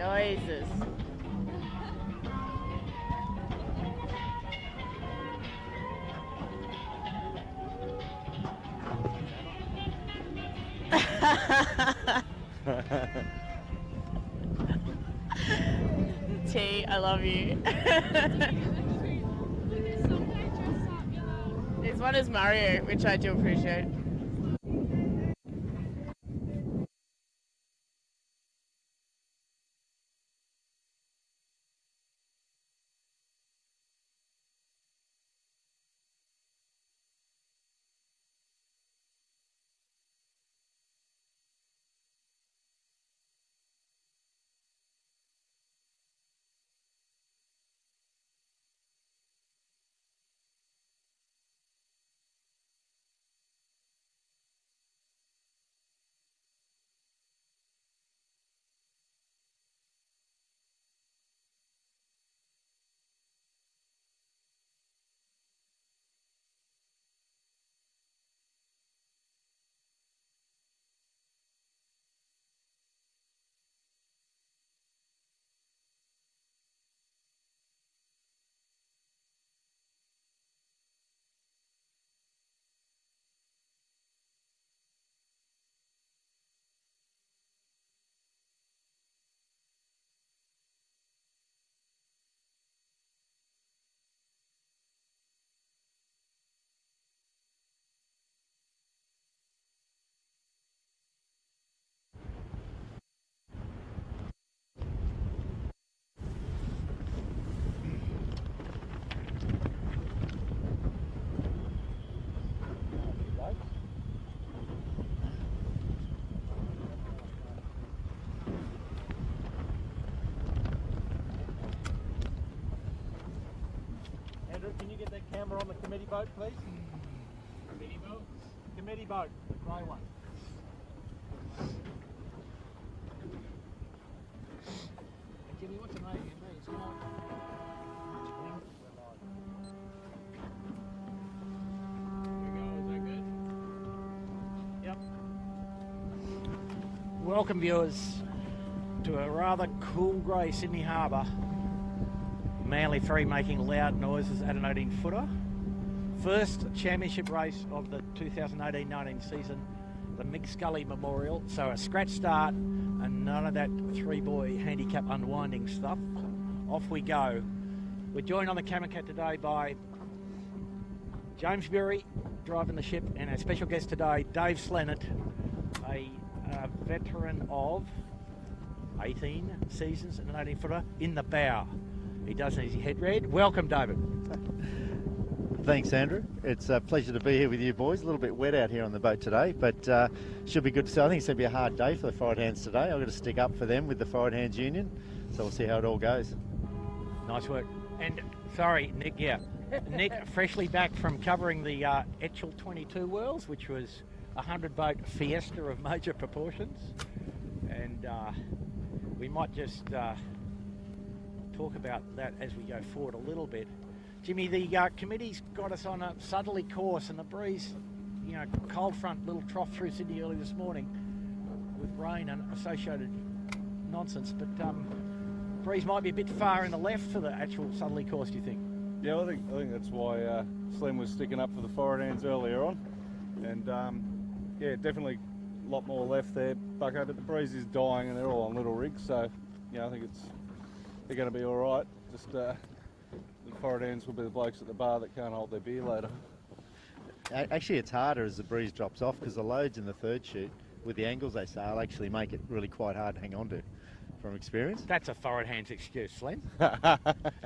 Jesus. T, I love you. This one is Mario, which I do appreciate. Can you get that camera on the committee boat, please? Committee boat? Committee boat, the grey one. Hey, Jimmy, what's the name again? It's not... Here we go, is that good? Yep. Welcome, viewers, to a rather cool grey Sydney Harbour. Manly 3 making loud noises at an 18-footer. First championship race of the 2018-19 season, the Mick Scully Memorial. So a scratch start and none of that 3-boy handicap unwinding stuff. Off we go. We're joined on the Camera Cat today by James Berry driving the ship, and our special guest today, Dave Slennett, a veteran of 18 seasons and an 18-footer in the bow. He does need his head red. Welcome, David. Thanks, Andrew. It's a pleasure to be here with you boys. A little bit wet out here on the boat today, but should be good to see. I think it's going to be a hard day for the forward hands today. I've got to stick up for them with the forward hands union, so we'll see how it all goes. Nice work. And sorry, Nick, Nick, freshly back from covering the Etchell 22 Worlds, which was a 100-boat fiesta of major proportions. And we might just... talk about that as we go forward a little bit. Jimmy, the committee's got us on a southerly course, and the breeze, you know, cold front little trough through Sydney early this morning with rain and associated nonsense, but breeze might be a bit far in the left for the actual southerly course, do you think? Yeah, I think that's why Slim was sticking up for the forward hands earlier on, and yeah, definitely a lot more left there, Bucko, but the breeze is dying and they're all on little rigs, so yeah, I think they're going to be all right. Just the forward ends will be the blokes at the bar that can't hold their beer later. Actually, it's harder as the breeze drops off because the loads in the third chute, with the angles they sail, actually make it really quite hard to hang on to from experience. That's a forward hands excuse, Slim.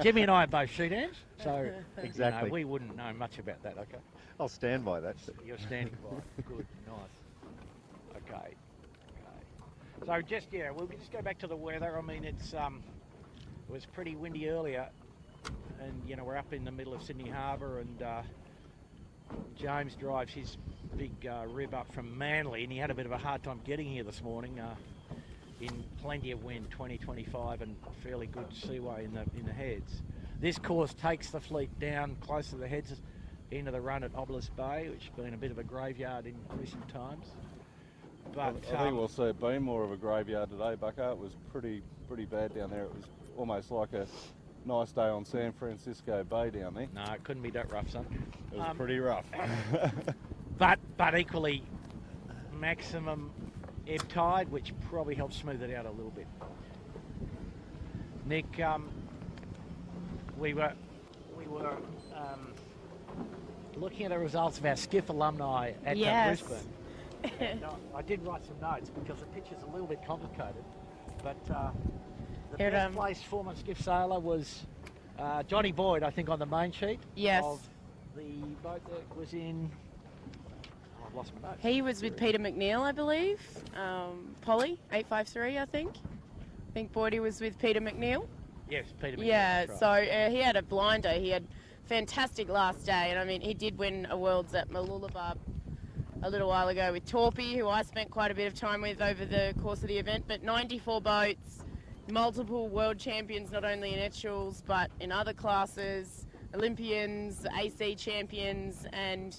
Jimmy and I are both shoot hands, so exactly. You know, we wouldn't know much about that, okay? I'll stand by that. You're standing by. Good, nice. Okay. So just, yeah, we'll just go back to the weather. I mean, it was pretty windy earlier, and you know, we're up in the middle of Sydney Harbour, and James drives his big rib up from Manly, and he had a bit of a hard time getting here this morning in plenty of wind, 20-25, and fairly good seaway in the heads. This course takes the fleet down close to the heads into the run at Obelisk Bay, which has been a bit of a graveyard in recent times. But I think we'll see it being more of a graveyard today, Bucko. It was pretty bad down there. It was almost like a nice day on San Francisco Bay down there. no, it couldn't be that rough, son. It was pretty rough. But equally maximum ebb tide, which probably helps smooth it out a little bit. Nick, we were looking at the results of our skiff alumni at Yes. Brisbane. And I did write some notes because the picture's a little bit complicated, but the best place former skiff sailor was Johnny Boyd, I think, on the main sheet. Yes. Of the boat that was in. Oh, I've lost my notes. He was with Peter McNeil, I believe. Polly, 853, I think. I think Boydie was with Peter McNeil. Yes, Peter McNeil. Yeah, that's so right. he had a blinder. He had fantastic last day, and I mean, he did win a Worlds at Mooloolaba a little while ago with Torpy, who I spent quite a bit of time with over the course of the event. But 94 boats, multiple world champions, not only in Etchells but in other classes, Olympians, AC champions, and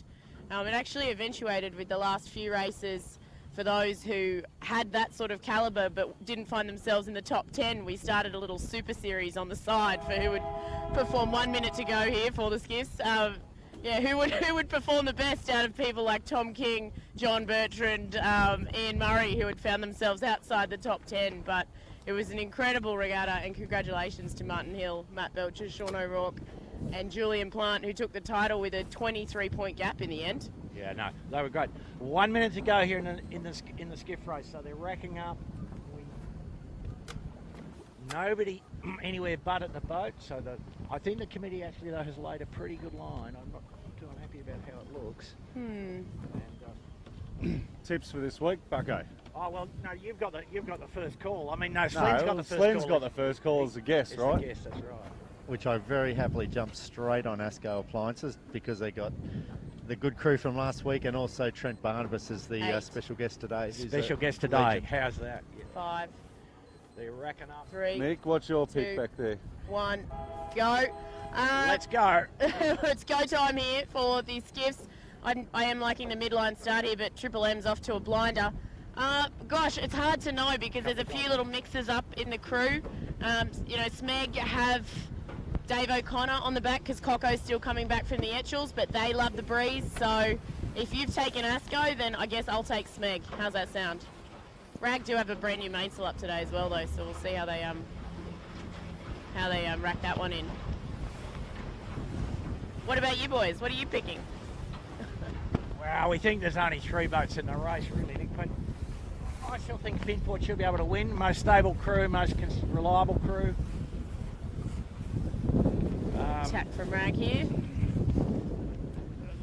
it actually eventuated with the last few races. For those who had that sort of calibre but didn't find themselves in the top 10, we started a little super series on the side for who would perform 1 minute to go here for the skiffs. Who would perform the best out of people like Tom King, John Bertrand, Ian Murray, who had found themselves outside the top 10. But it was an incredible regatta, and congratulations to Martin Hill, Matt Belcher, Sean O'Rourke and Julian Plant, who took the title with a 23-point gap in the end. Yeah, no, they were great. 1 minute to go here in the skiff race, so they're racking up. Nobody anywhere but at the boat, so I think the committee actually though has laid a pretty good line. I'm not too unhappy about how it looks. And, Tips for this week, Bucko? oh well, no, you've got the first call. I mean, no, Slen's got the first call. Slen's got the first call as a guest, As right? a guest, that's right. Which I very happily jumped straight on ASCO Appliances because they got the good crew from last week and also Trent Barnabas as the 8. special guest today. who's Special a guest today. legend. How's that? Yeah. 5, They're racking up. 3, Nick, what's your 2, pick back there? 1, go. Let's go. It's go time here for the skiffs. I am liking the midline start here, but Triple M's off to a blinder. Gosh, it's hard to know because there's a few little mixes up in the crew. Smeg have Dave O'Connor on the back because Coco's still coming back from the Etchells, but they love the breeze. So if you've taken ASCO, then I guess I'll take Smeg. How's that sound? Rag do have a brand new mainsail up today as well, though, so we'll see how they rack that one in. What about you boys? What are you picking? Well, we think there's only 3 boats in the race, really, Nick, but I still think Finport should be able to win. Most stable crew, most reliable crew. Chat from Rag here.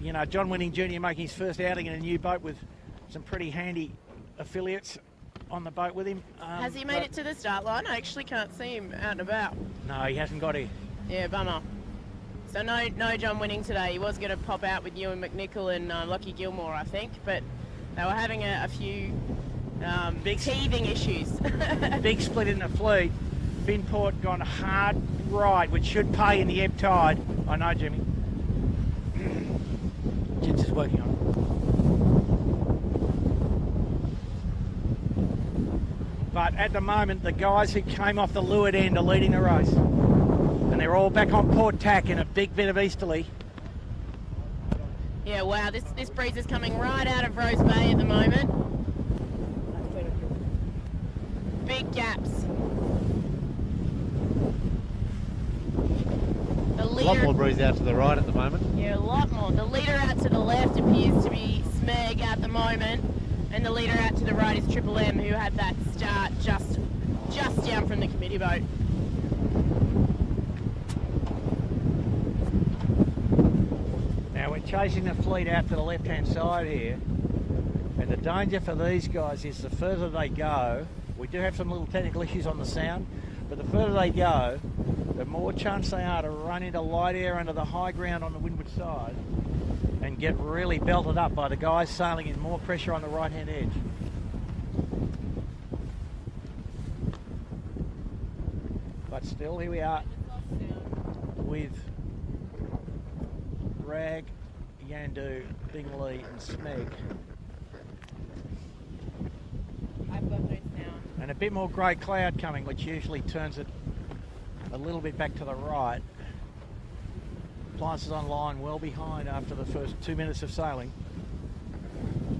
You know, John Winning Jr. making his first outing in a new boat with some pretty handy affiliates on the boat with him. Has he made it to the start line? I actually can't see him out and about. No, he hasn't got here. Yeah, bummer. So no John Winning today. He was going to pop out with Ewan McNichol and Lockie Gilmore, I think, but they were having a few big teething issues. Big split in the fleet. Finport gone hard right, which should pay in the ebb tide. I know, Jimmy. Jits is working on it. But at the moment, the guys who came off the leeward end are leading the race. And they're all back on port tack in a big bit of easterly. Yeah, wow, this breeze is coming right out of Rose Bay at the moment. Big gaps. The A lot leader, more breeze out to the right at the moment. yeah, a lot more. The leader out to the left appears to be Smeg at the moment, and the leader out to the right is Triple M, who had that start just down from the committee boat. Now we're chasing the fleet out to the left-hand side here, and the danger for these guys is the further they go, we do have some little technical issues on the sound, but the further they go, the more chance they are to run into light air under the high ground on the windward side and get really belted up by the guys sailing in more pressure on the right-hand edge. But still, here we are with Rag, Yandu, Bingley and Smeg. And a bit more grey cloud coming, which usually turns it a little bit back to the right. Appliances on line well behind after the first 2 minutes of sailing.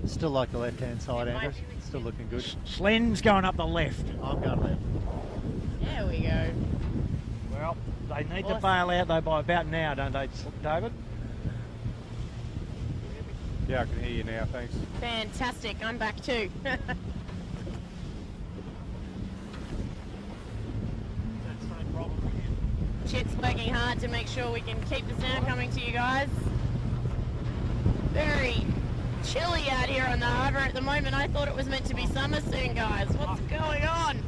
Still like the left-hand side, Andrew. Still looking good. Slen's going up the left. I'm going left. There we go. Well, they need to bail out though by about now, don't they, David? Yeah, I can hear you now, thanks. Fantastic. I'm back too. Chit's working hard to make sure we can keep the sound coming to you guys. Very chilly out here on the harbour at the moment. I thought it was meant to be summer soon, guys. What's going on?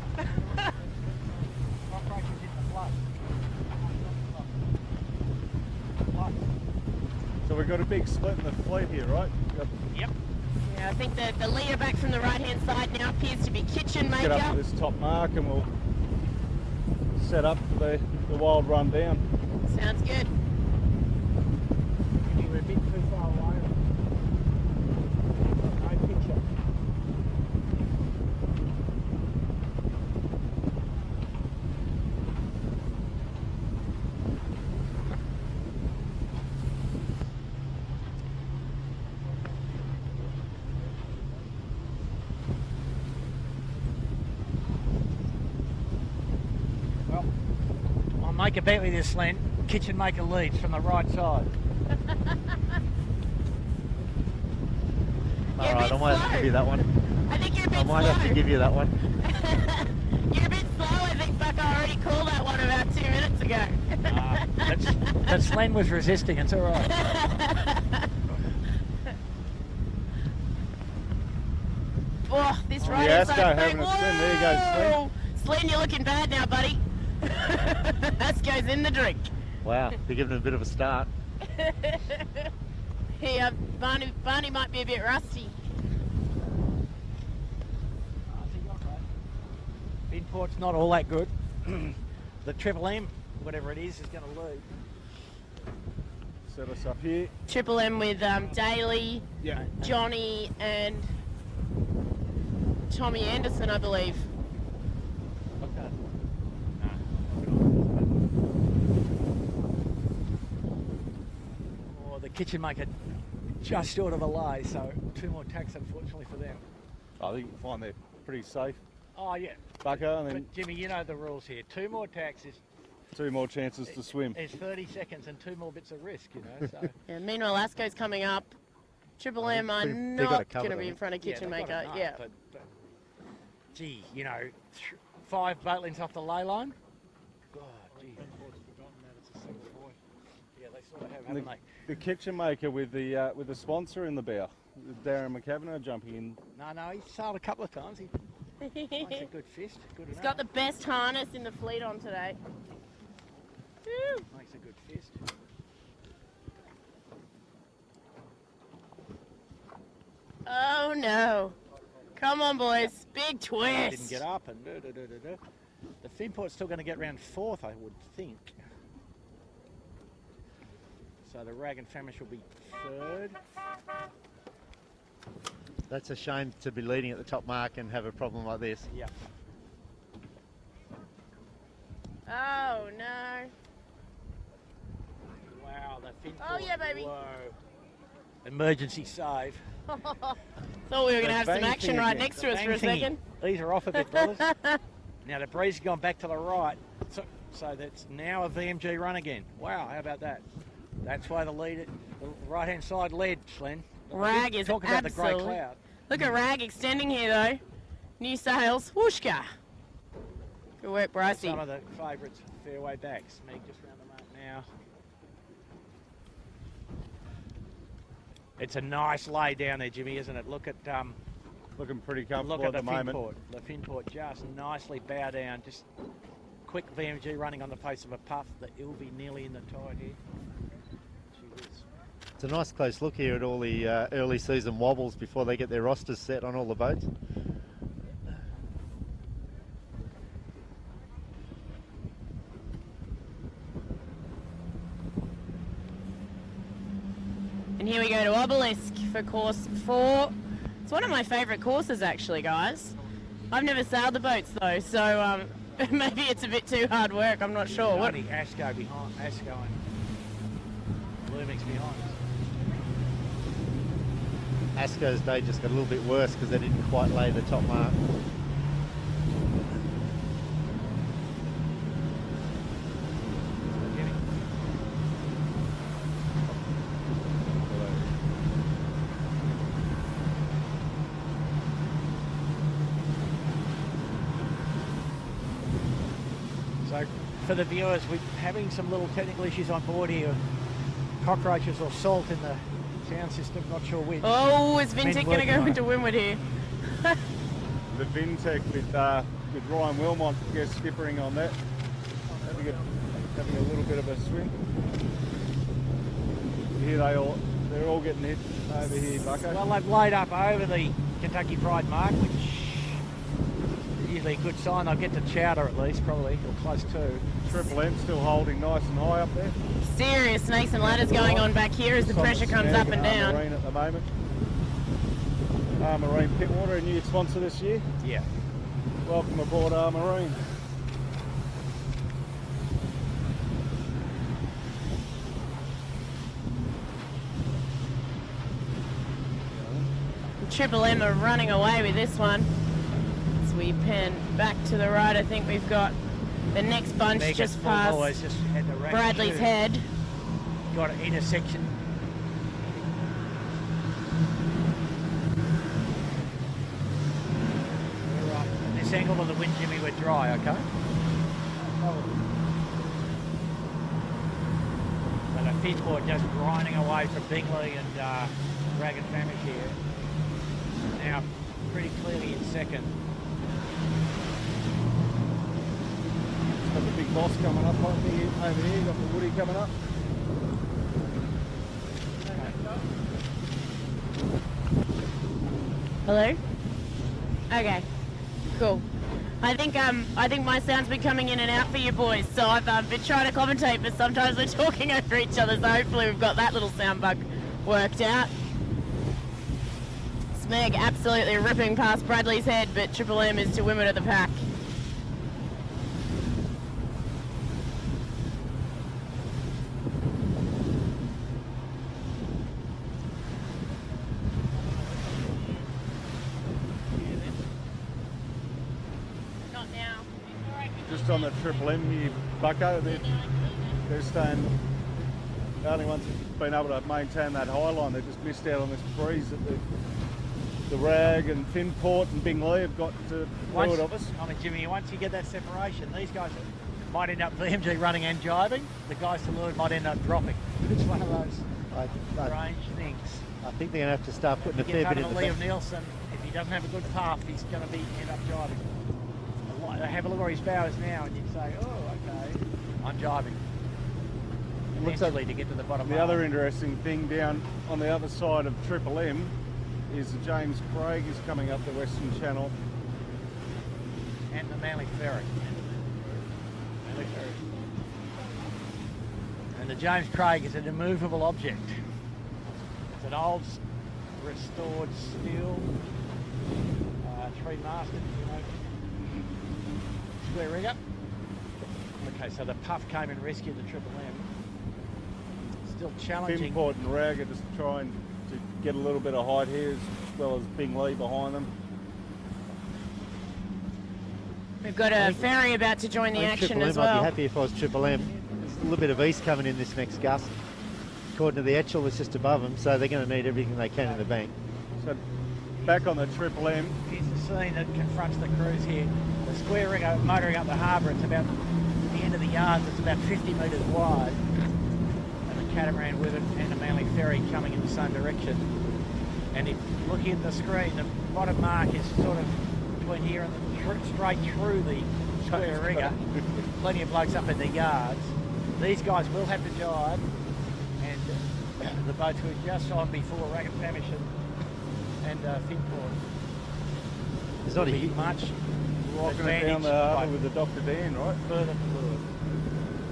So we've got a big split in the fleet here, right? Yep. Yeah, I think the leader back from the right-hand side now appears to be Kitchen Maker. Get up to this top mark and we'll set up for the wild run down. Sounds good. We're a bit too far away. No picture. Well, I'll make a bet with you, Slen. Kitchen Maker leads from the right side. You're a Alright, bit I might have to slow. give you that one. I think you're a bit I might slow. have to give you that one. You're a bit slow. I think Buck already called that one about 2 minutes ago. That Slen was resisting, it's alright. Oh, this Oh, right yeah, hand let's go, side. having a spin. There you go, Slen. Slen, you're looking bad now, buddy. That goes in the drink. Wow, they're giving it a bit of a start. Yeah, Barney might be a bit rusty. Pinport's not all that good. The Triple M, whatever it is going to lead. Set us up here. Triple M with Daly, Yeah. Johnny, and Tommy Anderson, I believe. Oh, the Kitchen Maker just short of a lay, so 2 more tacks unfortunately for them. I think you'll find they're pretty safe, Oh yeah, Bucko, and then but Jimmy, you know the rules here. 2 more tacks is 2 more chances to swim. It's 30 seconds and 2 more bits of risk, you know. So Yeah, meanwell, Lasco's coming up. Triple M are they got it not covered, going to be I in think. front of Kitchen they've got Maker. enough, Yeah. But, gee, you know, 5 boat lengths off the lay line. God, gee. Yeah, they sort of have, haven't they? The Kitchen Maker with the sponsor in the bow, Darren McKavanagh jumping in. No, he's sailed a couple of times. He makes a good fist. Good He's enough. got the best harness in the fleet on today. Woo. Makes a good fist. Oh no. Come on, boys. Big twist. Didn't get up and The Finport's still going to get round 4th, I would think. So the Rag and Famish will be 3rd. That's a shame to be leading at the top mark and have a problem like this. Yeah. Oh no. Wow, the Finport. Oh, yeah, baby. Whoa. Emergency save. Thought we were going to have some bang action thing right again. next to us for a Bang thingy. second. These are off a bit, brothers. Now the breeze has gone back to the right. So that's now a VMG run again. Wow, how about that? That's why the right-hand side led, Slen. Rag is Talk about the grey absolute- cloud. Look at Rag extending here though. New sails. Whooshka. Good work, Brycey. Some of the favourites fairway backs. Meg just round the mark now. It's a nice lay down there, Jimmy, isn't it? Look at Looking pretty comfortable look at at the moment. Finport. The Finport just nicely bow down. Just quick VMG running on the face of a puff. The Ilby nearly in the tide here. Gee whiz. It's a nice close look here at all the early season wobbles before they get their rosters set on all the boats. And here we go to Obelisk for course 4. It's one of my favourite courses actually, guys. I've never sailed the boats though, so maybe it's a bit too hard work. I'm not sure. What? Only Asco behind, Asco and Lumix behind us. Asco's day just got a little bit worse because they didn't quite lay the top mark. So for the viewers, we're having some little technical issues on board here. Cockroaches or salt in the sound system, not sure which. Oh, is Vintech going to go into windward here? The Vintech with Ryan Wilmot guest skippering on that. Having a little bit of a swing. Here they're all getting hit over here, Bucko. Well, they've laid up over the Kentucky Pride mark, which is usually a good sign. They'll get to chowder at least, probably, or close to. Triple M still holding nice and high up there. Serious snakes and ladders going on back here as the pressure comes up and down. Marine at the moment. Marine Pitwater, a new sponsor this year. Yeah. Welcome aboard Marine. Triple M are running away with this one. As we pan back to the right, I think we've got the next bunch just past Bradley's head. Got an intersection. Right. This angle of the wind, Jimmy, we're dry, okay? So the fishboard just grinding away from Bingley and Dragon Famish here. Now pretty clearly in second. Got the big boss coming up over here. Got the Woody coming up. Hello? Okay, cool. I think my sound's been coming in and out for you boys, so I've been trying to commentate, but sometimes we're talking over each other, so hopefully we've got that little sound bug worked out. Smeg absolutely ripping past Bradley's head, but Triple M is to windward of the pack. Not now. Just on the Triple M here, Bucko, they're staying. The only ones who've been able to maintain that high line, they've just missed out on this breeze that the Rag and Finport and Bingley have got to forward of us. I mean, Jimmy, once you get that separation, these guys might end up VMG running and jiving. The guys to leeward might end up dropping. It's one of those strange things. I think they're going to have to start putting a fair bit in the Liam Nielsen, if he doesn't have a good path, he's going to end up jiving. Have a look at his bows now, and you'd say, oh, okay, I'm jiving. Looks like to get to the bottom. The other interesting thing down on the other side of Triple M is the James Craig is coming up the Western Channel. And the Manly Ferry. And the James Craig is an immovable object. It's an old restored steel three-masted, square rigger. Okay, so the Puff came and rescued the Triple M. Still challenging. Finport and Rag are just trying to get a little bit of height here, as well as Bingley behind them. We've got a ferry about to join the action as well. I'd be happy if I was Triple M. There's a little bit of east coming in this next gust. According to the Etchell, it's just above them, so they're going to need everything they can in the bank. So back on the Triple M. Here's the scene that confronts the crews here. The square rigger motoring up the harbour, it's about the end of the yards, it's about 50 metres wide. And the catamaran with it and the Manly Ferry coming in the same direction. And if looking at the screen, the bottom mark is sort of between here and straight through the square rigger. Plenty of blokes up in the yards. These guys will have to jibe, and the boats were just on before Ragged Famish and Finport. There's not a huge much Rocking it down the harbour with the Dr. Dan, right? Further forward.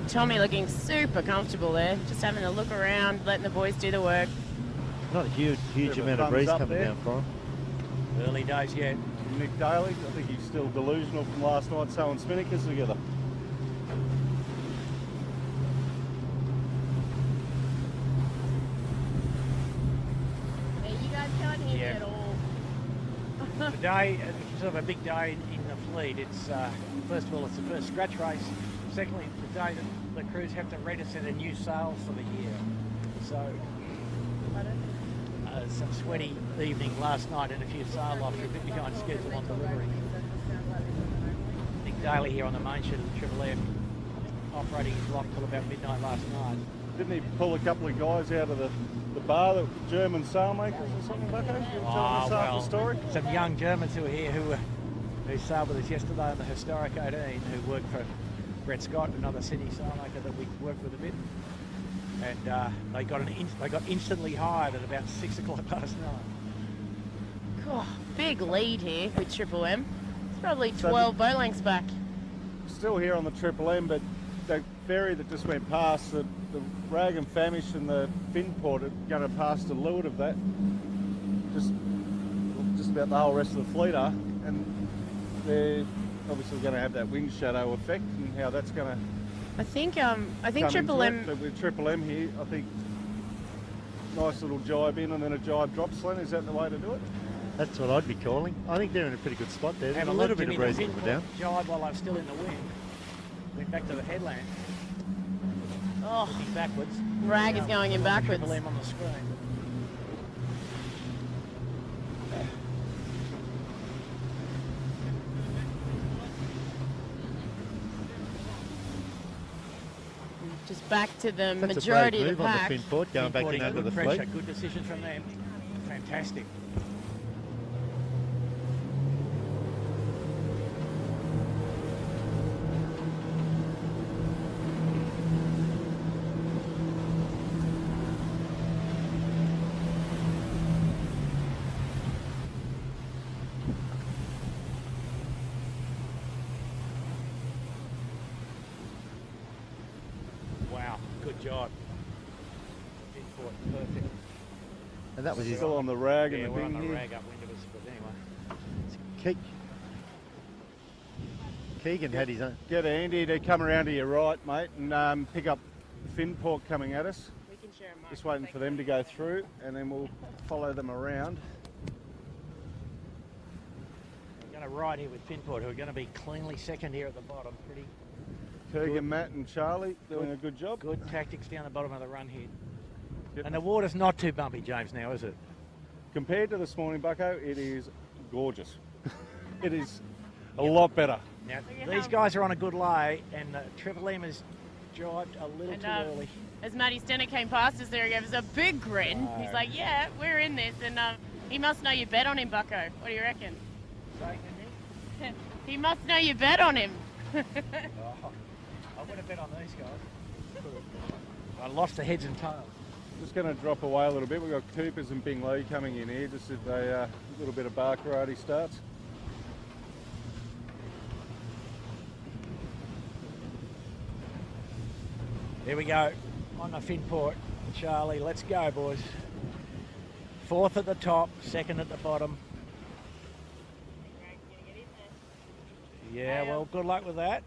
Tommy looking super comfortable there, just having a look around, letting the boys do the work. Not a huge amount of breeze coming down for them. Early days yet. Mick Daly. I think he's still delusional from last night sewing spinnakers together. Yeah, you guys can't hear me Yeah. at all. Today, it's sort of a big day in the fleet. It's first of all, it's the first scratch race. Secondly, it's the day that the crews have to register their new sales for the year. So, some sweaty evening last night and a few sail offs are a bit behind schedule on delivery. Nick Daly here on the main shed of the Triple M, operating his lock till about midnight last night. Didn't he pull a couple of guys out of the bar, the German sailmakers or something, Bucko? You were telling us half the story? Some young Germans who are here who sailed with us yesterday on the Historic 18, who worked for Brett Scott, another Sydney sailmaker that we worked with a bit. And they got instantly hired at about 6 o'clock last night. God, big lead here with Triple M. It's probably 12 boat lengths back. Still here on the Triple M, but the ferry that just went past, the Rag and Famish and the Finport are going to pass the leeward of that. Just about the whole rest of the fleet are. And they're obviously going to have that wind shadow effect and how that's going to I think Triple M. But with Triple M here, I think nice little jibe in and then a jibe drop slant. Is that the way to do it? That's what I'd be calling. I think they're in a pretty good spot there. There's And a little bit of breeze the coming down. Jibe while I'm still in the wind. Went back to the headland. Oh, Looking backwards. Rag is going in backwards. Triple M on the screen. Just back to the That's majority a of brave the move pack. on the Finport, going back Importing in under good the pressure, fleet. good decision from them. Fantastic. Wow, good job. Finport, perfect. And that was his Still on the Rag Yeah, and the we're on Bing the here. rag upwind of us, but anyway. Keegan had his own. Get Andy to come around to your right, mate, and pick up Finport coming at us. We can share a mic. Just waiting for them to go through, and then we'll follow them around. We're going to ride here with Finport, who are going to be cleanly second here at the bottom. Pretty Keegan, Matt, and Charlie doing a good job. good tactics down the bottom of the run here. Yep. And the water's not too bumpy, James, now, is it? Compared to this morning, Bucko, it is gorgeous. It is a lot better. Now, at these how- guys are on a good lay, and Triple M has jibed a little And, too early. As Matty Stenner came past us there, he gave us a big grin. Wow. He's like, yeah, we're in this. And he must know you bet on him, Bucko. What do you reckon? He must know you bet on him. Oh, I would have bet on these guys. I lost the heads and tails. Just going to drop away a little bit. We've got Coopers and Bing Lee coming in here, just if a little bit of bar karate starts. Here we go on the Finport. Charlie, let's go, boys. Fourth at the top, second at the bottom. Yeah, well, good luck with that.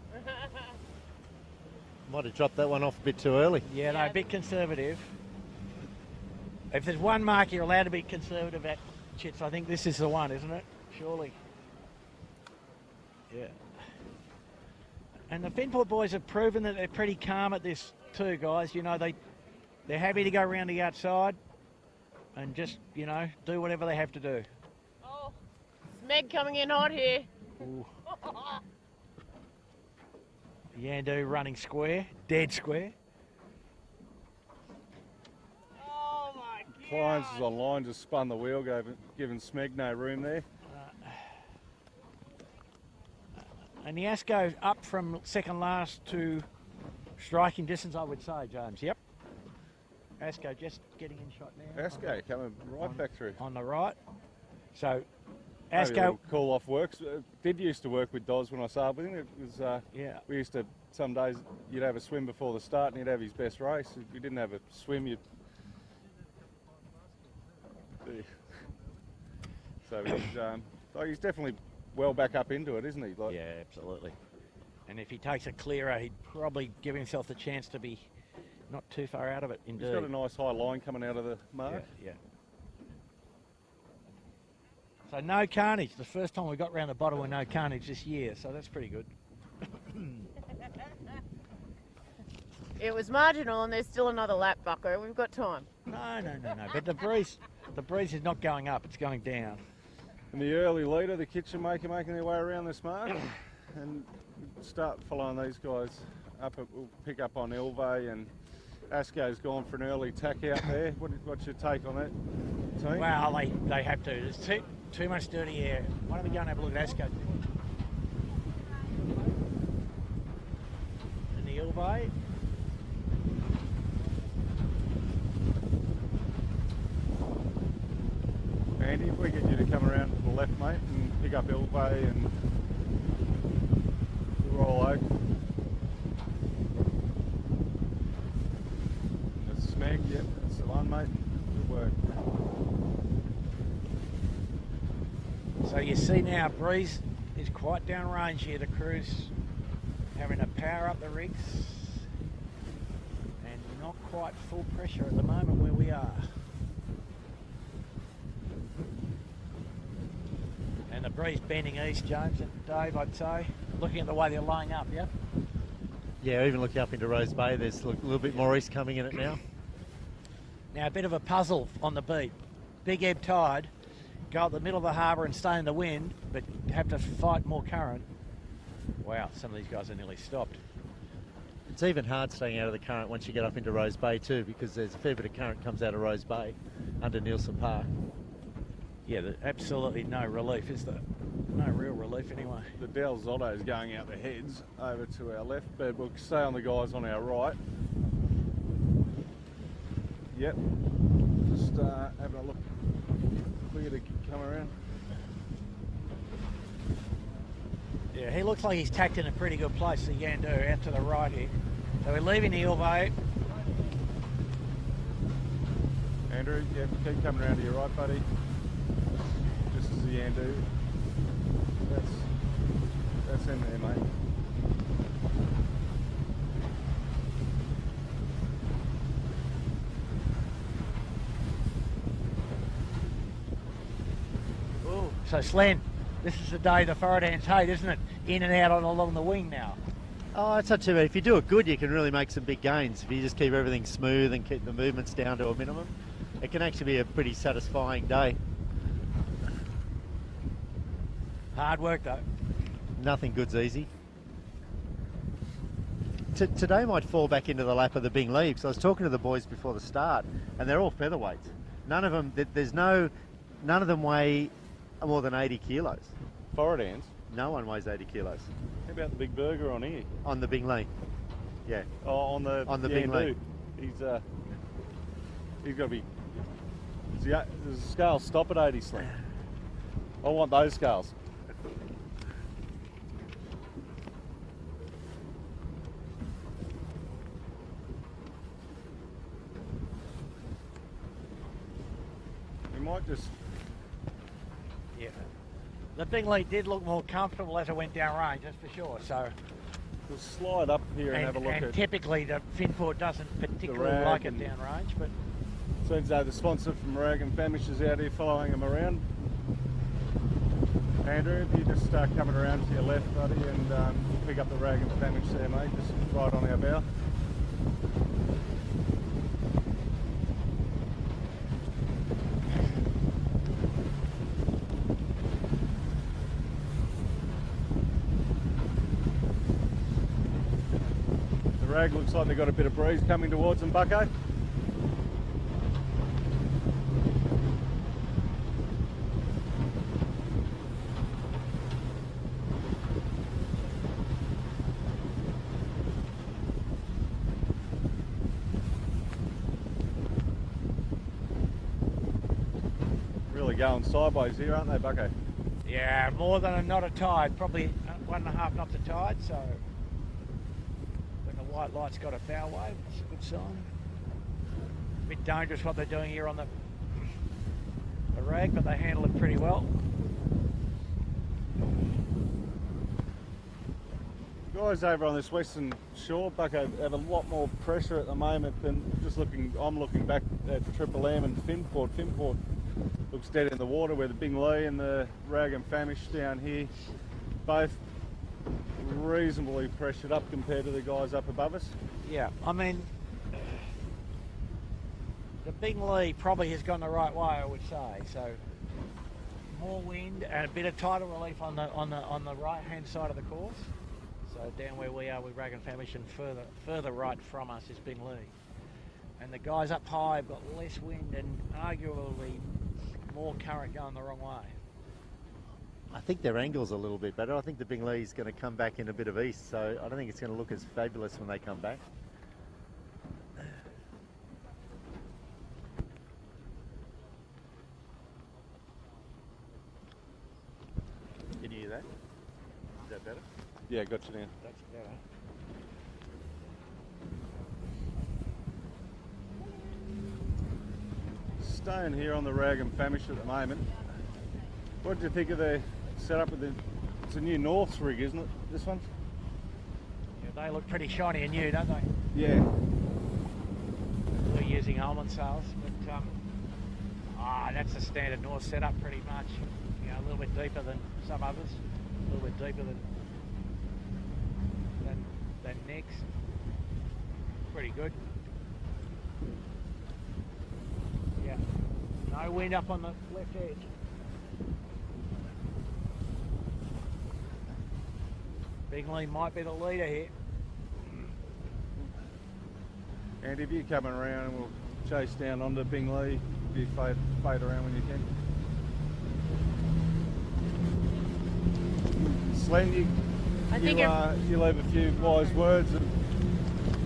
Might have dropped that one off a bit too early. Yeah, no, Yeah. a bit conservative. If there's one mark you're allowed to be conservative at, Chits, I think this is the one, isn't it? Surely. Yeah. And the Finport boys have proven that they're pretty calm at this too, guys. You know, they're happy to go around the outside and just, you know, do whatever they have to do. Oh, Smeg coming in hot here. Ooh. Yandu running square, dead square. Oh my God. Appliances online just spun the wheel, giving Smeg no room there. And the Asco up from second last to striking distance, I would say, James. Yep. Asco just getting in shot now. Asco coming right back through. On the right. So, Maybe a Asco, little call off works. Did used to work with Doz when I sailed with him. It was yeah. we used to, some days you'd have a swim before the start and he'd have his best race. If you didn't have a swim, you'd. So he's definitely well back up into it, isn't he? Like, Yeah, absolutely. And if he takes a clearer, he'd probably give himself the chance to be not too far out of it, indeed. he's got a nice high line coming out of the mark. Yeah. So no carnage. The first time we got round the bottom with no carnage this year, so that's pretty good. It was marginal, and there's still another lap, Bucko. We've got time. No. But the breeze is not going up; it's going down. And the early leader, the kitchen maker, making their way around this mark, and start following these guys up. We'll pick up on Ilve, and Asco's gone for an early tack out there. What's your take on that, team? Well, they have to. There's too much dirty air. Why don't we go and have a look at Asco? And the Ilve. Andy, if we get you to come around to the left, mate, and pick up Ilve and the Royal Oak. And the Smeg, yep, that's the one, mate. Good work. So you see now, breeze is quite downrange here. The crew's having to power up the rigs, and not quite full pressure at the moment where we are. And the breeze bending east, James and Dave, I'd say. Looking at the way they're laying up, yeah? Yeah, even looking up into Rose Bay, there's a little bit more east coming in it now. Now a bit of a puzzle on the beat. Big ebb tide, go up the middle of the harbour and stay in the wind, but have to fight more current. Wow, some of these guys are nearly stopped. It's even hard staying out of the current once you get up into Rose Bay too, because there's a fair bit of current comes out of Rose Bay under Nielsen Park. Yeah, absolutely no relief, is there? No real relief anyway. The Del Zotto is going out the heads over to our left, but we'll stay on the guys on our right. Yep, just having a look. Clear to come around. Yeah, he looks like he's tacked in a pretty good place, the Yandu, out to the right here. So we're leaving the Ilve. Andrew, yeah, keep coming around to your right, buddy. Just as the Yandu. That's in there, mate. Ooh. So Slen, this is the day the forward hands hate, isn't it? In and out along the wing now. Oh, it's not too bad. If you do it good, you can really make some big gains. If you just keep everything smooth and keep the movements down to a minimum, it can actually be a pretty satisfying day. Hard work though. Nothing good's easy. Today might fall back into the lap of the Bing Lee, because I was talking to the boys before the start, and they're all featherweights. None of them, none of them weigh more than 80 kilos. Forward hands. No one weighs 80 kilos. How about the big burger on here? On the Bing Lee. Yeah. Oh, on the Bing Lee. He's got to be. Does the scale stop at 80, Slim? I want those scales. We might just. Yeah. The Bing Lee did look more comfortable as it went down range, that's for sure. So We'll slide up here and have a look and at. typically the Finport doesn't particularly like it down range, but Seems though the sponsor from Rag and Famish is out here following them around. Andrew, if you just start coming around to your left, buddy, and pick up the Rag and Famish there, mate, just right on our bow. The Rag looks like they've got a bit of breeze coming towards them, Bucko. Going sideways here, aren't they, Bucko? yeah, more than a knot of tide, probably 1.5 knots of tide, so when the white light's got a bow wave, it's a good sign. A bit dangerous what they're doing here on the Rag, but they handle it pretty well. Guys over on this western shore, Bucko, have a lot more pressure at the moment than I'm looking back at Triple M and Finport. Finport looks dead in the water, where the Binglee and the Rag and Famish down here, both reasonably pressured up compared to the guys up above us. Yeah, I mean, the Binglee probably has gone the right way, I would say. So more wind and a bit of tidal relief on the right hand side of the course. So down where we are with Rag and Famish, and further right from us is Binglee. And the guys up high have got less wind and arguably more current going the wrong way. I think their angle's a little bit better. I think the Binglee's going to come back in a bit of east, so I don't think it's going to look as fabulous when they come back. Can you hear that? Is that better? Yeah, got you now. That's better. Staying here on the Rag and Famish at the moment. What do you think of the setup of it's a new Norths rig, isn't it, this one? Yeah, they look pretty shiny and new, don't they? Yeah. We're using almond sails, but that's a standard North setup pretty much. You know, a little bit deeper than some others, a little bit deeper than Nick's. Pretty good. Yeah. No wind up on the left edge. Binglee might be the leader here. And if you're coming around, we'll chase down onto Binglee. You fade around when you can. Slen, you leave a few wise words of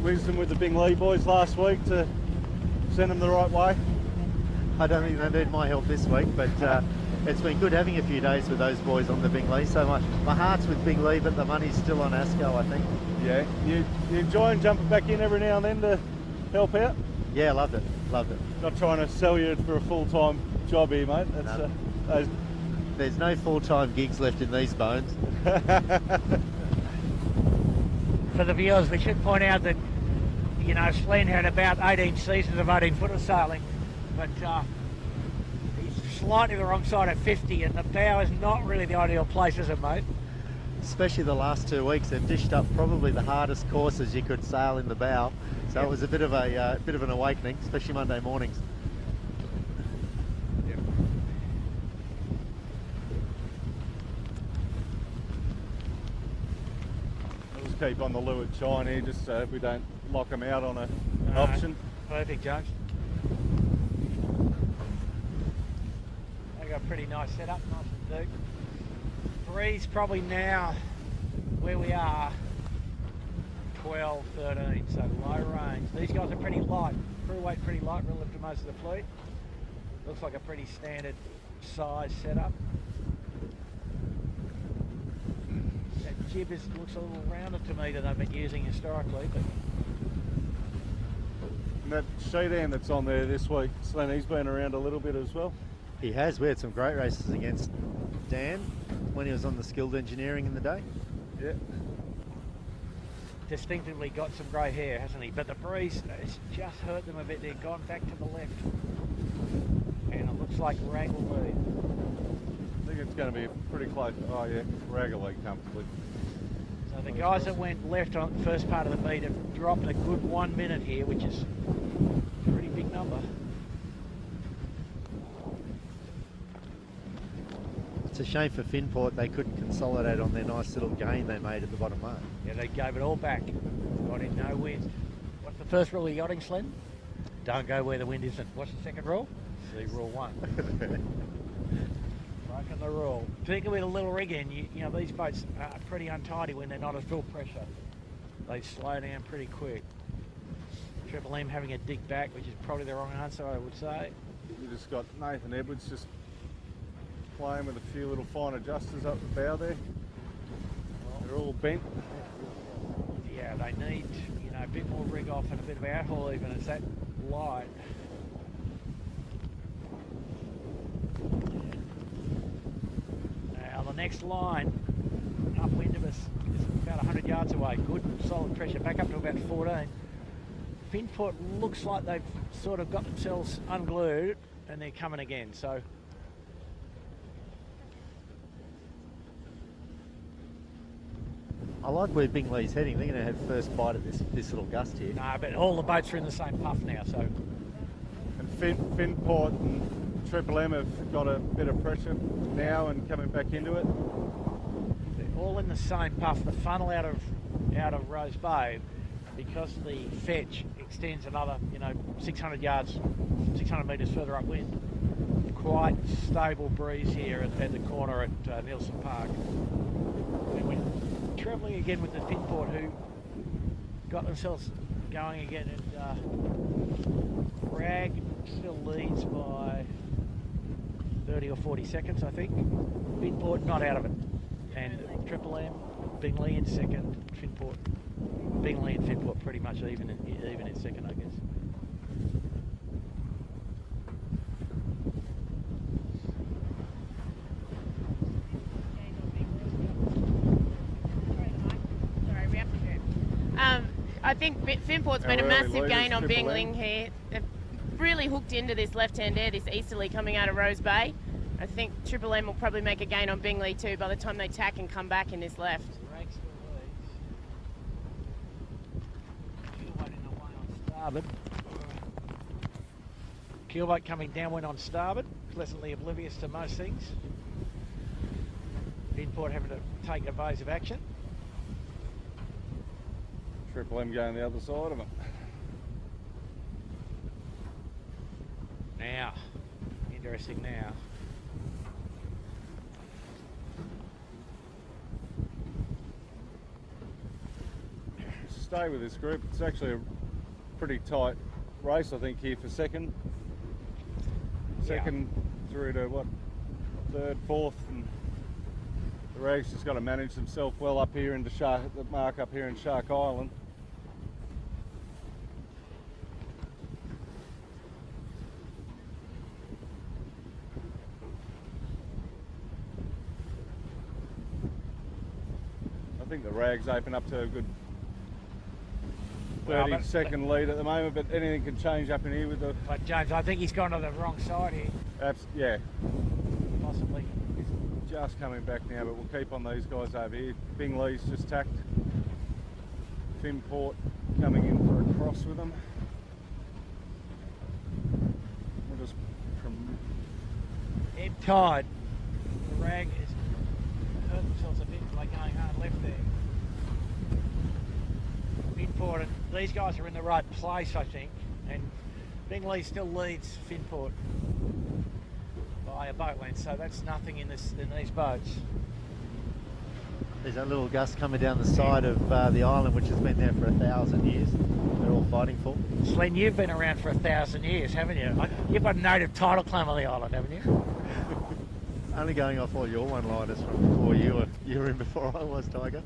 wisdom with the Binglee boys last week to send them the right way. I don't think they need my help this week, but it's been good having a few days with those boys on the Binglee. So my heart's with Binglee, but the money's still on Asco, I think. Yeah, you enjoying jumping back in every now and then to help out? Yeah, loved it. Not trying to sell you for a full-time job here, mate. That's There's no full-time gigs left in these bones. For the viewers, we should point out that, you know, Slen had about 18 seasons of 18-footer sailing, but he's slightly the wrong side of 50, and the bow is not really the ideal place, is it, mate? Especially the last 2 weeks, they've dished up probably the hardest courses you could sail in the bow. So It was a bit of an awakening, especially Monday mornings. Yep. We'll just keep on the leeward chine here, just so we don't lock them out on an option. Perfect, Judge. They got a pretty nice setup, nice and deep. Breeze probably now where we are 12, 13, so low range. These guys are pretty light, crew weight pretty light relative to most of the fleet. Looks like a pretty standard size setup. That jib looks a little rounder to me than I've been using historically, but And that Shedan that's on there this week, Slen, he's been around a little bit as well. He has. We had some great races against Dan when he was on the skilled engineering in the day. Yeah. distinctively got some grey hair, hasn't he? But the breeze has just hurt them a bit. They've gone back to the left. And it looks like Rag will lead. I think it's going to be pretty close. Oh yeah, Rag will lead comfortably. So the guys that went left on the first part of the meet have dropped a good 1 minute here, which is a pretty big number. It's a shame for Finport they couldn't consolidate on their nice little gain they made at the bottom mark. Yeah, they gave it all back. Got in no wind. What's the first rule of yachting, Slen? Don't go where the wind isn't. What's the second rule? See rule 1. Broken the rule. Particularly with a little rig in, you know, these boats are pretty untidy when they're not at full pressure. They slow down pretty quick. Triple M having a dig back, which is probably the wrong answer, I would say. You just got Nathan Edwards just playing with a few little fine adjusters up the bow there. They're all bent. Yeah, they need, you know, a bit more rig off and a bit of outhaul even. It's that light. Now the next line upwind of us is about 100 yards away. Good, solid pressure. Back up to about 14. Finport looks like they've sort of got themselves unglued and they're coming again. So I like where Bingley's heading. They're going to have first bite at this little gust here. no, but all the boats are in the same puff now. So And Finport and Triple M have got a bit of pressure now and coming back into it. they're all in the same puff. The funnel out of Rose Bay, because the fetch extends another 600 yards, 600 metres further upwind. Quite stable breeze here at the corner at Nielsen Park. And we're travelling again with the Finport, who got themselves going again, and Rag still leads by 30 or 40 seconds, I think. Finport not out of it, and Triple M, Bingley in second, Finport. Bingley and Finport pretty much even in second, I guess. I think Finport's made a Our early massive leaders, gain on Triple Bingling M. here. They've really hooked into this left-hand air, this easterly coming out of Rose Bay. I think Triple M will probably make a gain on Bingley too by the time they tack and come back in this left. Rag still leads. Keelboat in the way on starboard. Keelboat coming downwind on starboard, pleasantly oblivious to most things. Finport having to take evasive action. Triple M going the other side of it. Now, interesting now. Stay with this group. It's actually a pretty tight race, I think, here for second. Second through to what, third, fourth, and the Rag's just got to manage themselves well up here into the mark up here in Shark Island. I think the Rags open up to a good 30-second lead at the moment, but anything can change up in here with the... But James, I think he's gone to the wrong side here, Yeah, possibly. he's just coming back now, but we'll keep on these guys over here. Bingley's just tacked. Finport coming in for a cross with them. We'll just... Ebb tide. The Rag has hurt themselves a bit by going hard left there. Finport, and these guys are in the right place, I think, and Bingley still leads Finport by a boat length, so that's nothing in these boats. There's a little gust coming down the side of the island, which has been there for 1,000 years. They're all fighting for. Slen, you've been around for 1,000 years, haven't you? You've got a native title claim on the island, haven't you? Only going off all your one-liners from before you were in before I was, Tiger.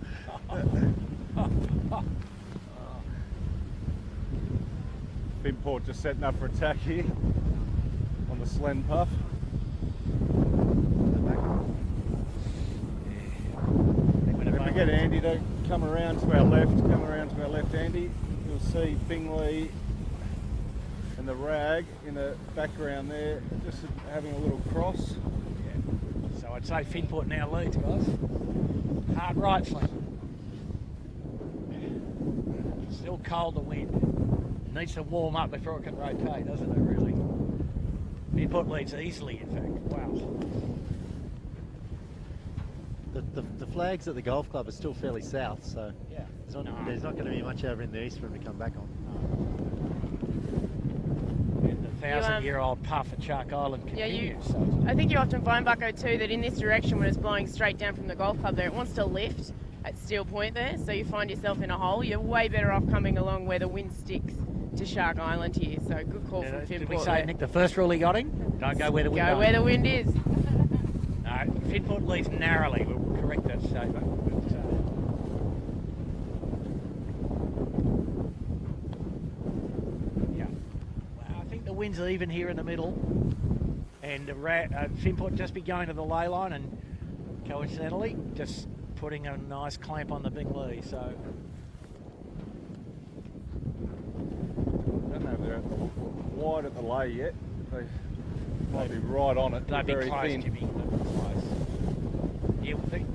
Finport just setting up for attack here on the Slen Puff. If we get Andy to come around to our left, Andy, you'll see Bingley and the Rag in the background there, just having a little cross. Yeah. So I'd say Finport now leads, guys. Hard right, Slen. Still cold, the wind. Needs to warm up before it can rotate, doesn't it, really? Finport leads easily, in fact. Wow. The flags at the golf club are still fairly south, so Yeah. there's not going to be much over in the east for them to come back on. And the 1,000-year-old puff at Shark Island continues. I think you often find, Bucko, too, that in this direction, when it's blowing straight down from the golf club there, it wants to lift at Steel Point there, so you find yourself in a hole. You're way better off coming along where the wind sticks to Shark Island here, so good call from Finport. Did we say, Nick, the first rule he got in? Don't go where the wind Go where the wind is. No, Finport leads narrowly. We'll correct that statement. Yeah. Well, I think the wind's even here in the middle, and Finport just be going to the ley line, and coincidentally, just putting a nice clamp on the Bing Lee. So I don't know if they're at the, wide at the lay yet. They might be right on it. they'd be very close, thin. Jimmy. They'd be close. You would think.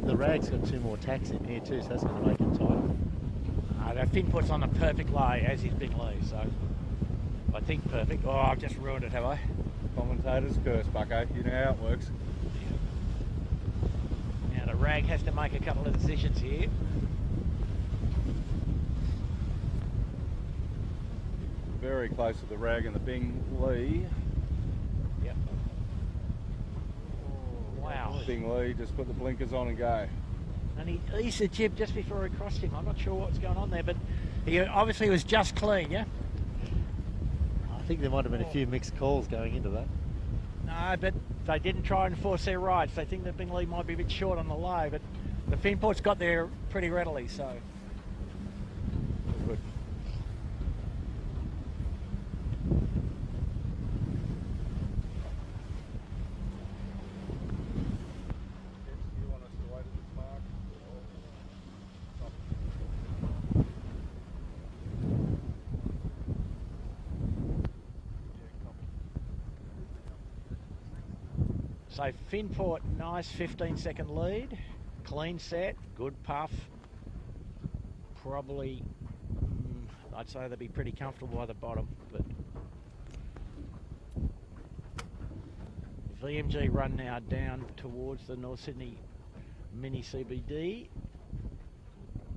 The rag's got 2 more tacks in here too, so that's going to make it tighter. That fin puts on the perfect lay, as is Bing Lee, so I think perfect. Oh, I've just ruined it, have I? Commentator's curse, Bucko. You know how it works. Now the rag has to make a couple of decisions here. Very close to the rag and the Bing Lee. Yep. Wow. Bing Lee, just put the blinkers on and go. And he eased the jib just before he crossed him. I'm not sure what's going on there, but he obviously was just clean, yeah? I think there might have been a few mixed calls going into that. No, but they didn't try and force their rides. They think that Bing Lee might be a bit short on the lay, but the fin port's got there pretty readily, so. Good. You want us to wait at this mark? So fin port, nice 15-second lead, clean set, good puff. Probably, I'd say they'd be pretty comfortable by the bottom, but VMG run now down towards the North Sydney mini CBD.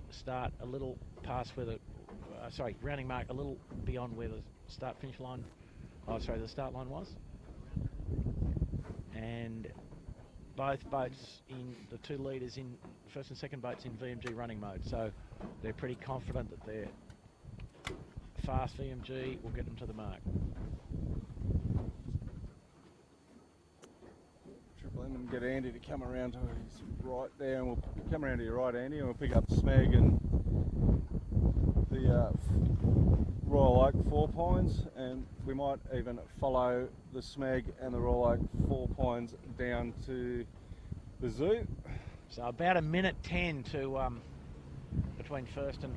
Start a little past where the, rounding mark a little beyond where the start finish line, the start line was. And both boats in the 2 leaders in first and second boats in VMG running mode, so they're pretty confident that their fast VMG will get them to the mark. Triple M and get Andy to come around to his right there, and we'll come around to your right, Andy, and we'll pick up Smeg and the Royal Oak 4 Pines, and we might even follow the Smeg and the Royal Oak 4 Pines down to the zoo. So about 1:10 to between first and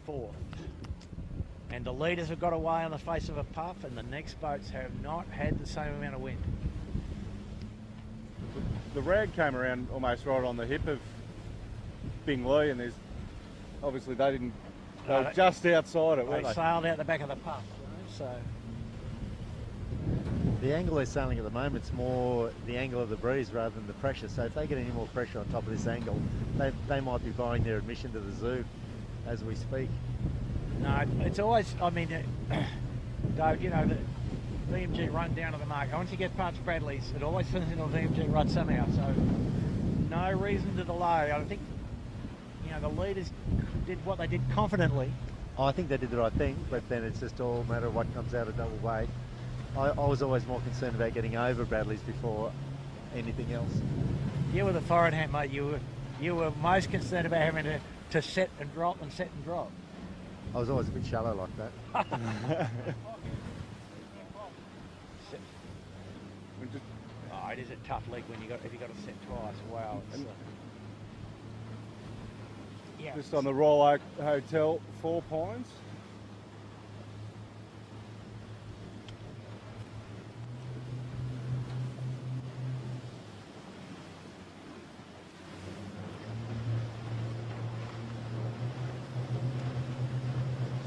fourth. And the leaders have got away on the face of a puff, and the next boats have not had the same amount of wind. The rag came around almost right on the hip of Bing Lee, and there's obviously they didn't. They were just outside it, weren't They they? sailed out the back of the puff, you know, so. The angle they're sailing at the moment is more the angle of the breeze rather than the pressure. So if they get any more pressure on top of this angle, they might be buying their admission to the zoo as we speak. No, it's always, I mean, Dave, you know, the VMG run down to the mark. Once you get past Bradley's, it always turns into a VMG run somehow. So no reason to delay. I think, you know, the leaders did what they did confidently. Oh, I think they did the right thing, but then it's just all a matter of what comes out of double weight. I was always more concerned about getting over Bradley's before anything else. You were the forward hand, mate. You were most concerned about having to set and drop and set and drop. I was always a bit shallow like that. Oh, it is a tough leg when if you got to set twice. Wow. It's, yeah. Just on the Royal Oak Hotel 4 Pines.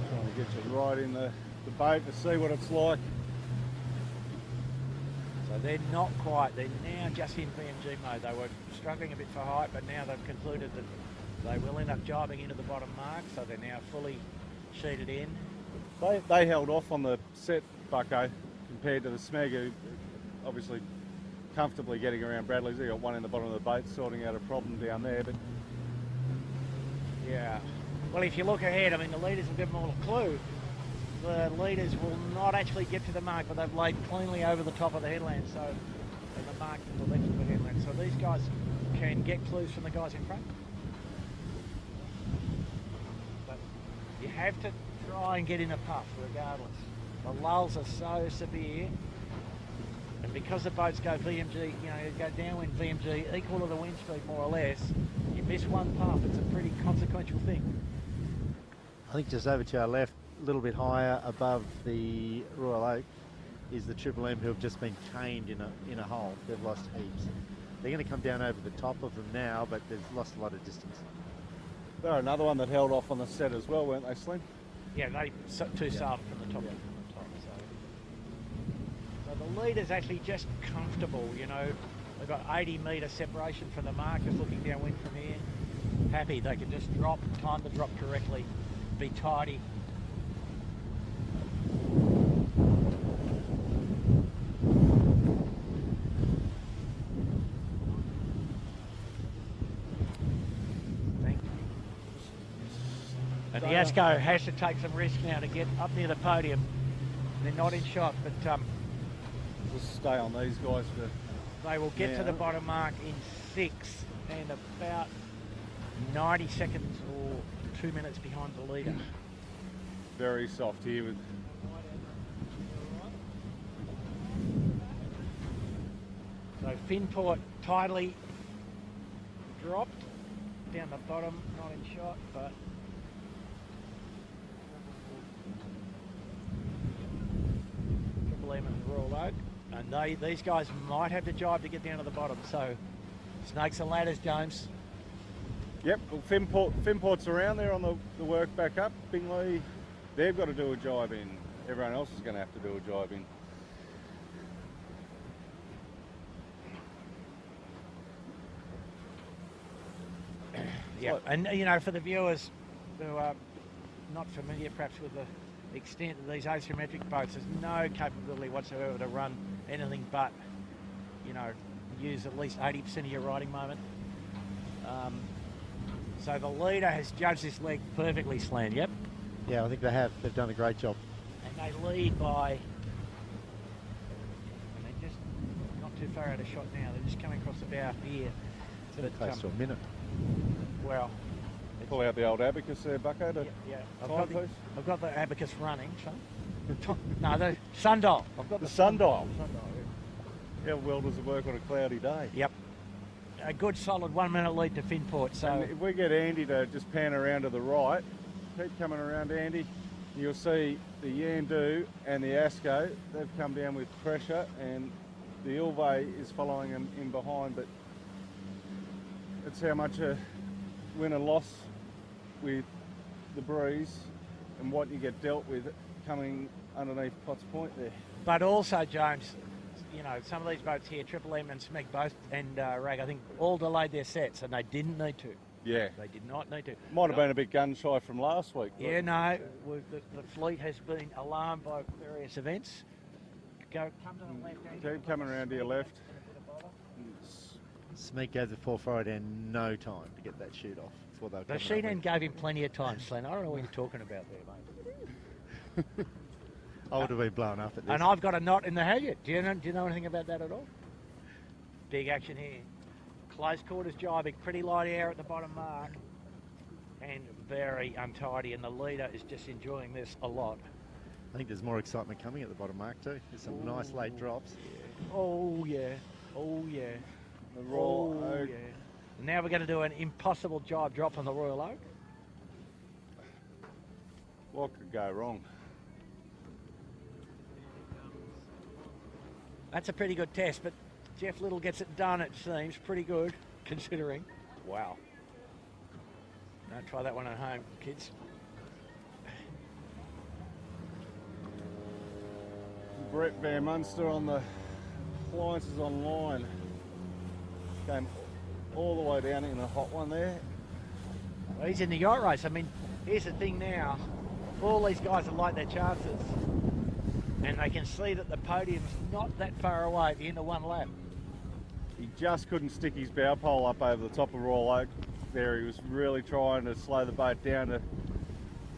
Trying to get you right in the boat to see what it's like. So they're not quite. They're now just in VMG mode. They were struggling a bit for height, but now they've concluded that they will end up jibing into the bottom mark, so they're now fully sheeted in. They held off on the set, Bucko, compared to the Smeg, who obviously comfortably getting around Bradley's. They got one in the bottom of the boat sorting out a problem down there, but yeah. Well, if you look ahead, I mean, the leaders will give them all a clue. The leaders will not actually get to the mark, but they've laid cleanly over the top of the headland, so and the mark to the left of the headland. So these guys can get clues from the guys in front. But you have to try and get in a puff regardless. The lulls are so severe. And because the boats go VMG, you know, go downwind VMG equal to the wind speed more or less, you miss one puff, it's a pretty consequential thing. I think just over to our left, a little bit higher above the Royal Oak, is the Triple M who have just been caned in a hole. They've lost heaps. They're going to come down over the top of them now, but they've lost a lot of distance. They're another one that held off on the set as well, weren't they, Slim? Yeah, they two started from the top. Yeah. So the leader's actually just comfortable, you know. They've got 80 metre separation from the mark, just looking downwind from here. Happy, they can just drop, time the drop correctly, be tidy. And the Asco has to take some risk now to get up near the podium. They're not in shot, but Just stay on these guys for... they will get to the bottom mark in 6 and about 90 seconds or 2 minutes behind the leader. Very soft here with... So Finport tidally dropped down the bottom, not in shot, but Triple M and Royal Oak, and these guys might have the job to get down to the bottom. So snakes and ladders, James. Yep, well, Finport's around there on the work back up. Bingley, they've got to do a jibe in. Everyone else is going to have to do a jibe in. Yeah, and you know, for the viewers who are not familiar perhaps with the extent of these asymmetric boats, there's no capability whatsoever to run anything but, you know, use at least 80% of your riding moment. So the leader has judged this leg perfectly, Slan. Yep. Yeah, I think they have. They've done a great job. And they lead by, and they're just not too far out of shot now. They're just coming across the bow here. Close to a minute. Well, Pull out the old abacus there, Bucko, to yeah. timepiece. I've got the abacus running, son. No, the sundial. I've got The sundial. Sundial, yeah. How well does it work on a cloudy day? Yep. A good solid 1 minute lead to Finport. So And if we get Andy to just pan around to the right, keep coming around, Andy, you'll see the Yandu and the Asco, they've come down with pressure, and the Ilve is following them in behind, but it's how much a win and loss with the breeze and what you get dealt with coming underneath Potts Point there. but also, James, you know, some of these boats here, Triple M and Mick both, and Rag, I think, all delayed their sets, and they didn't need to. Yeah. They did not need to. Might have been a bit gun shy from last week. Yeah, no, the fleet has been alarmed by various events. Come to the left. Andy. Keep coming around to your left. Smeek gave the poor forward end no time to get that shoot off before they were The coming sheet up end gave him plenty of time, Slen. I don't know what you're talking about there, mate. I would have been blown up at this. And I've got a knot in the halyard. Do you know anything about that at all? Big action here. Close quarters jibing, pretty light air at the bottom mark, and very untidy. And the leader is just enjoying this a lot. I think there's more excitement coming at the bottom mark too. There's some nice late drops. Oh yeah, oh yeah. The Royal Oak. Yeah. Now we're going to do an impossible jibe drop on the Royal Oak. What could go wrong? That's a pretty good test, but Jeff Little gets it done, it seems. Pretty good, considering. Wow. Don't try that one at home, kids. Brett Van Munster on the appliances online. Came all the way down in a hot one there. Well, he's in the yacht race. I mean, here's the thing now. All these guys have liked their chances. And they can see that the podium's not that far away at the end of one lap. He just couldn't stick his bow pole up over the top of Royal Oak there. He was really trying to slow the boat down to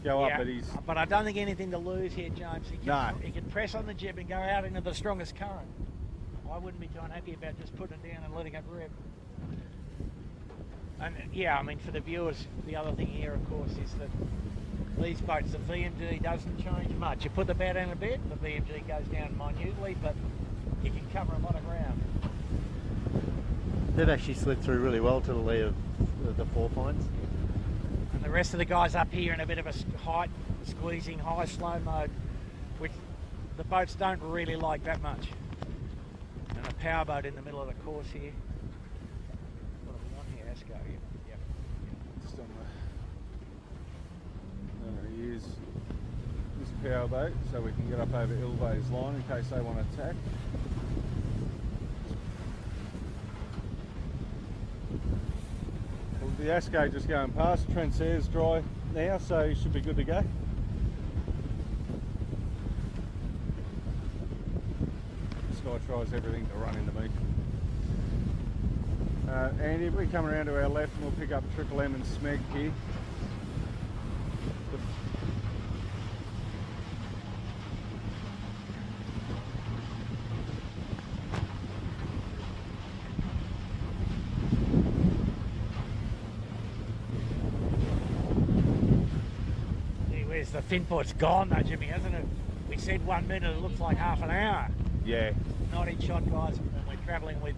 go up, but I don't think anything to lose here, James. No. He can press on the jib and go out into the strongest current. I wouldn't be too unhappy about just putting it down and letting it rip. And yeah, I mean, for the viewers, the other thing here, of course, is that These boats, the VMG doesn't change much. You put the bow down a bit, the VMG goes down minutely, but you can cover a lot of ground. They've actually slid through really well to the lee of the four pines. And the rest of the guys up here in a bit of a height, squeezing high slow mode, which the boats don't really like that much. And a power boat in the middle of the course here. What have we on here, Asco? Yep. Just on the... There he is. This power boat, so we can get up over Ilvay's line in case they want to attack. Well, the Asco just going past. Trent's air's dry now, so he should be good to go. Sky tries everything to run into me. Andy, if we come around to our left, and we'll pick up Triple M and Smeg here. The fin port's gone though, Jimmy, hasn't it? We said 1 minute, it looks like half an hour. Yeah. 19 shot guys, and we're travelling with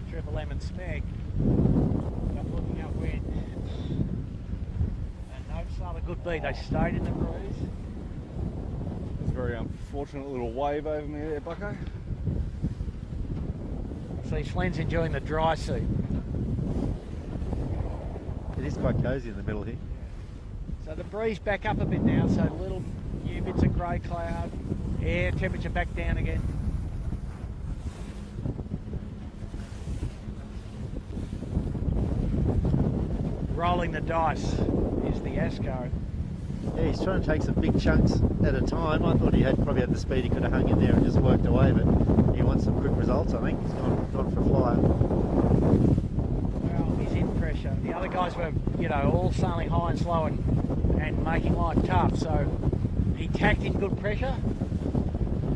Triple M and Smeg. But looking upwind. And no Southern good beat, they stayed in the breeze. There's a very unfortunate little wave over me there, Bucko. See, Flynn's enjoying the dry seat. It is quite cosy in the middle here. So the breeze back up a bit now, so little new bits of grey cloud, air temperature back down again. Rolling the dice is the Asco. Yeah, he's trying to take some big chunks at a time. I thought he had probably had the speed he could have hung in there and just worked away, but he wants some quick results, I think. He's gone for a flyer. Well, he's in pressure. The other guys were, you know, all sailing high and slow and making life tough, so he tacked in good pressure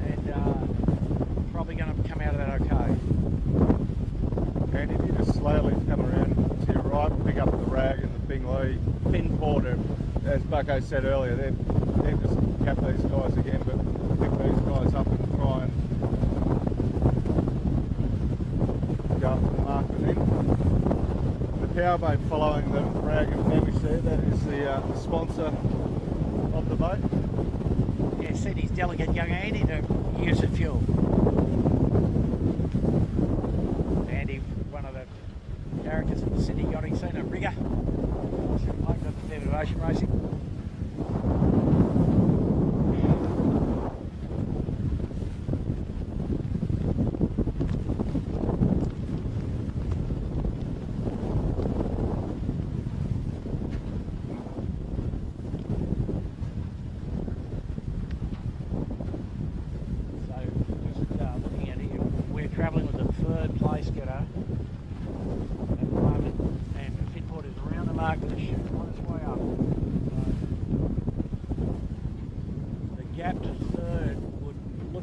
and probably going to come out of that okay. And if you just slowly come around to your right, we'll pick up the rag and the Bingley fin porter. As Bucko said earlier, they've just capped these guys again, but we'll pick these guys up and try and go up to the mark with them. The powerboat following the rag and Flemish there, that is the sponsor of the boat. Yeah, said his delegate young Andy to use the fuel. Andy, one of the characters of the Sydney yachting scene, a rigger. So I've got a fair bit of ocean racing.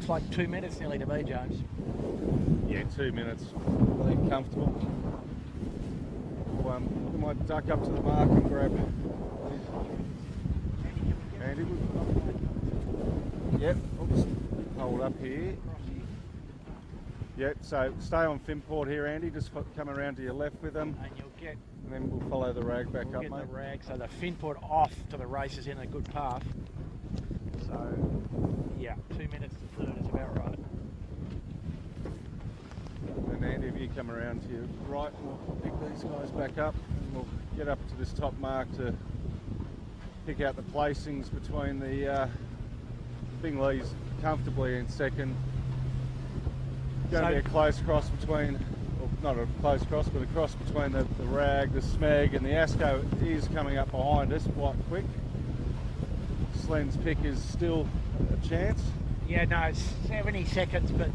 Like 2 minutes nearly to me, James. Yeah, 2 minutes. I think comfortable. We might duck up to the mark and grab Andy. Yep, I'll just hold up here. Yep, so stay on fin port here, Andy. Just come around to your left with them. And you'll get... And then we'll follow the rag back up, get mate. The rag, so the fin port off to the races in a good path. So, yeah, 2 minutes to third is about right. And Andy, if you come around to your right, we'll pick these guys back up and we'll get up to this top mark to pick out the placings between the Bingleys comfortably in second. Going to be a close cross between, well, not a close cross, but a cross between the rag, the Smeg and the Asco is coming up behind us quite quick. Slen's pick is still a chance. Yeah, no, it's 70 seconds, but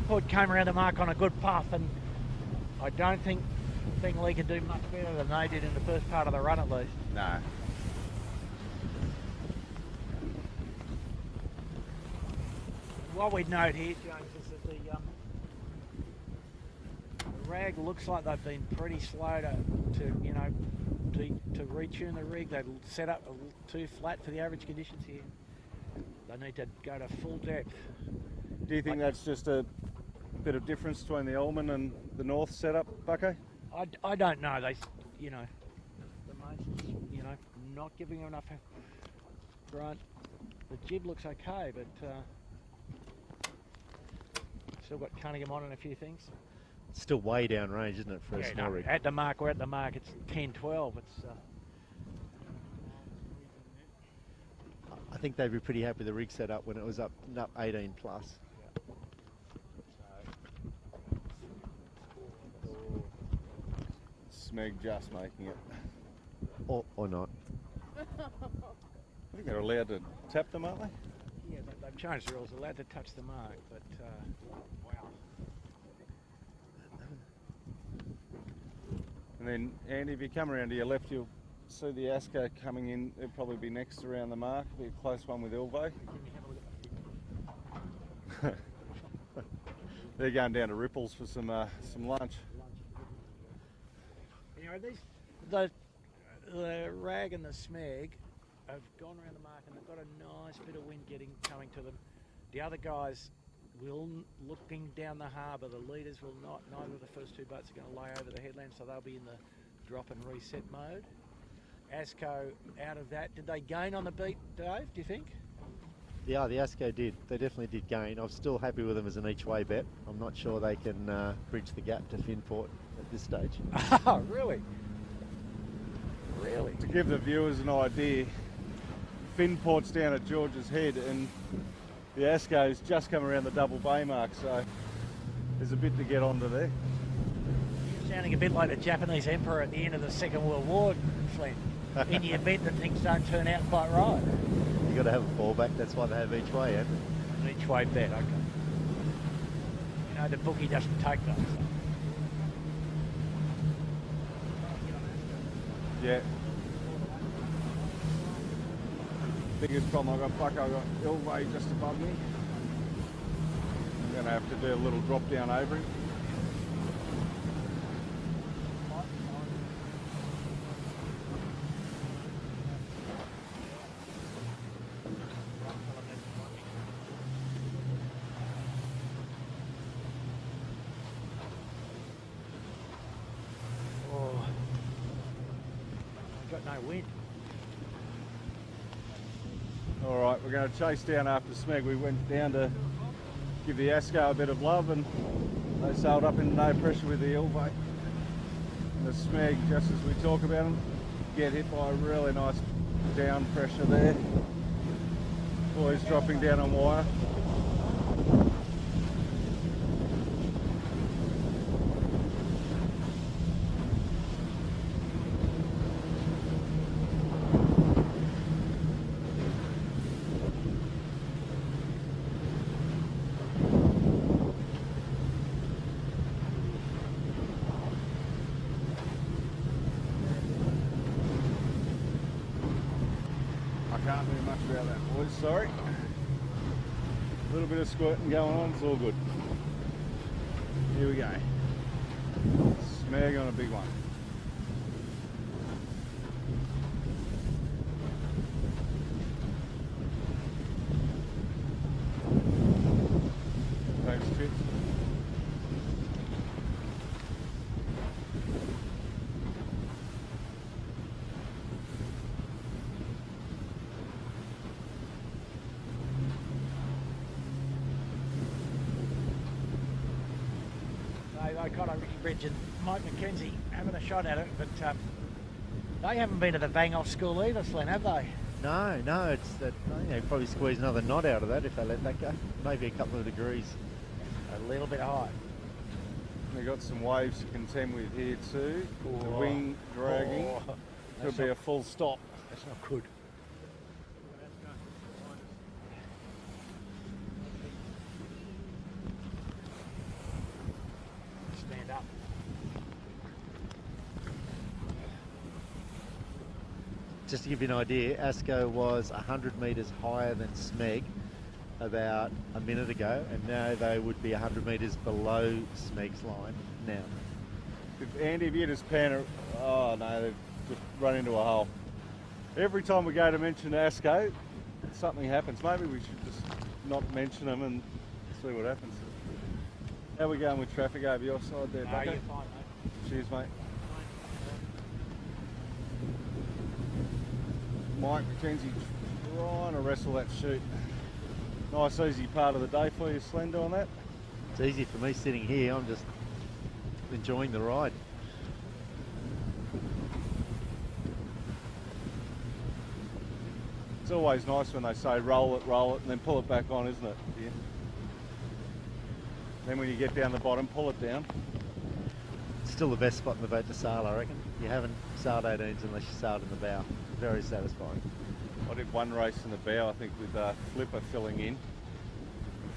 Bigfoot came around the mark on a good path, and I don't think Bingley could do much better than they did in the first part of the run, at least. No. What we'd note here, James, is that the rag looks like they've been pretty slow to to retune the rig. They set up too flat for the average conditions here. They need to go to full depth. Do you think that's just a bit of difference between the Ullman and the North setup, Bucko? I don't know. They, you know, the most, you know, not giving them enough grunt. The jib looks okay, but still got Cunningham on and a few things. It's still way down range, isn't it, for a small rig? At the mark, we're at the mark. It's 10-12. It's. I think they'd be pretty happy with the rig set up when it was up 18 plus. Smeg just making it. Or not. I think they're allowed to tap them, aren't they? Yeah, they've changed the rules. They're allowed to touch the mark, but wow. And then, Andy, if you come around to your left, you'll see the ASCO coming in. It'll probably be next around the mark. Be a close one with Ilvo. They're going down to Ripples for some lunch. Anyway, the rag and the smeg have gone around the mark and they've got a nice bit of wind coming to them. The other guys will looking down the harbour. The leaders will not. Neither of the first two boats are going to lay over the headland, so they'll be in the drop and reset mode. ASCO out of that. Did they gain on the beat, Dave, do you think? Yeah, the ASCO did. They definitely did gain. I'm still happy with them as an each-way bet. I'm not sure they can bridge the gap to Finport at this stage. Oh, really? Really? To give the viewers an idea, Finport's down at George's Head and the ASCO's just come around the double bay mark, so there's a bit to get onto there. You're sounding a bit like the Japanese emperor at the end of the Second World War, Flynn, in the event that things don't turn out quite right. You've got to have a fallback. That's why they have each way, haven't they? An each way bet, okay. You know, the bookie doesn't take those. Yeah. Biggest problem I've got, Bucko, I've got Ilway just above me. I'm going to have to do a little drop down over him. Oh, I've got no wind. All right, we're going to chase down after Smeg. We went down to give the ASCO a bit of love and they sailed up in no pressure with the Ilvay. And the Smeg, just as we talk about them, get hit by a really nice down pressure there. Boys dropping down on wire. Can't do much about that, boys, sorry. A little bit of squirting going on, it's all good. Here we go. Smeg on a big one. Thanks, Chips. Ricky Bridge and Mike McKenzie having a shot at it, but they haven't been to the bang-off school either, Flynn, have they? No, it's that. They probably squeeze another knot out of that if they let that go. Maybe a couple of degrees. A little bit high. We've got some waves to contend with here too. The wing dragging. Could be a full stop. That's not good. Stand up. Just to give you an idea, ASCO was 100 metres higher than Smeg about a minute ago, and now they would be 100 metres below Smeg's line now. If Andy, if you just pan it, oh no, they've just run into a hole. Every time we go to mention ASCO, something happens. Maybe we should just not mention them and see what happens. How are we going with traffic over your side there, Bucko? You're fine, mate. Cheers, mate. Mike McKenzie trying to wrestle that chute. Nice easy part of the day for you, Slen, doing that. It's easy for me sitting here. I'm just enjoying the ride. It's always nice when they say roll it, and then pull it back on, isn't it? Yeah. Then when you get down the bottom, pull it down. It's still the best spot in the boat to sail, I reckon. You haven't sailed 18s unless you sailed in the bow. Very satisfying. I did one race in the bow, I think, with Flipper filling in.